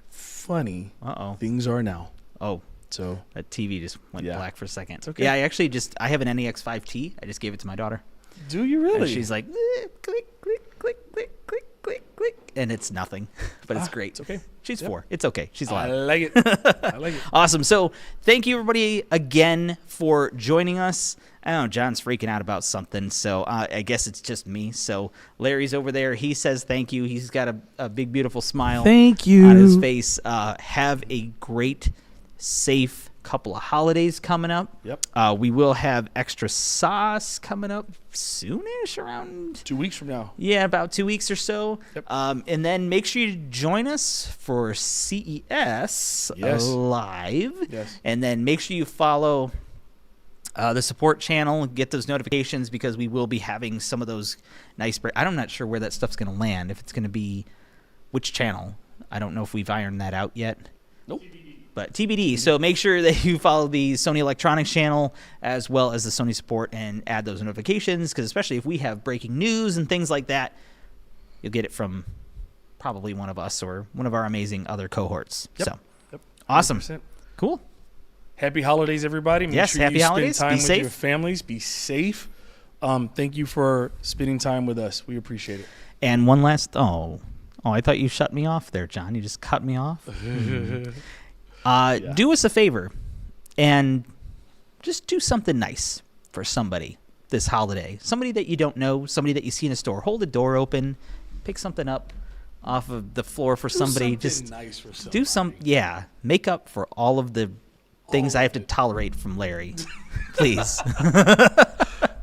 funny things are now. Oh, so that TV just went black for a second. It's okay. Yeah, I have an NEX5T. I just gave it to my daughter. Do you really? And she's like, click, click, click, click, click, click, click, and it's nothing, but it's great. It's okay. She's 4. It's okay. She's I alive. like it. I like it. Awesome. So thank you, everybody, again for joining us. I don't know, John's freaking out about something, so I guess it's just me. So Larry's over there. He says thank you. He's got a big, beautiful smile Thank you. on his face. Have a great, safe couple of holidays coming up. Yep. We will have extra sauce coming up soonish, around 2 weeks from now. Yeah, about 2 weeks or so. Yep. And then make sure you join us for CES live. Yes. And then make sure you follow the support channel, get those notifications, because we will be having some of those nice I'm not sure where that stuff's going to land, if it's going to be which channel. I don't know if we've ironed that out yet. Nope. But TBD. So make sure that you follow the Sony Electronics channel as well as the Sony support and add those notifications, because especially if we have breaking news and things like that, you'll get it from probably one of us or one of our amazing other cohorts. Yep. So awesome. 100%. Cool. Happy holidays, everybody. Make sure happy you holidays. spend time Be with safe. your families. Be safe. Thank you for spending time with us. We appreciate it. And one last I thought you shut me off there, John. You just cut me off. Do us a favor and just do something nice for somebody this holiday. Somebody that you don't know, somebody that you see in a store. Hold the door open, pick something up off of the floor for somebody. Just nice for somebody. do some, make up for all of the things I have to tolerate from Larry. Please.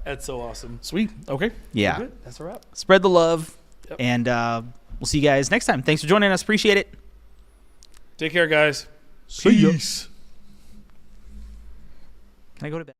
That's so awesome. Sweet. Okay. Yeah. Good. That's a wrap. Spread the love, Yep. and we'll see you guys next time. Thanks for joining us. Appreciate it. Take care, guys. See ya. Peace. Can I go to bed?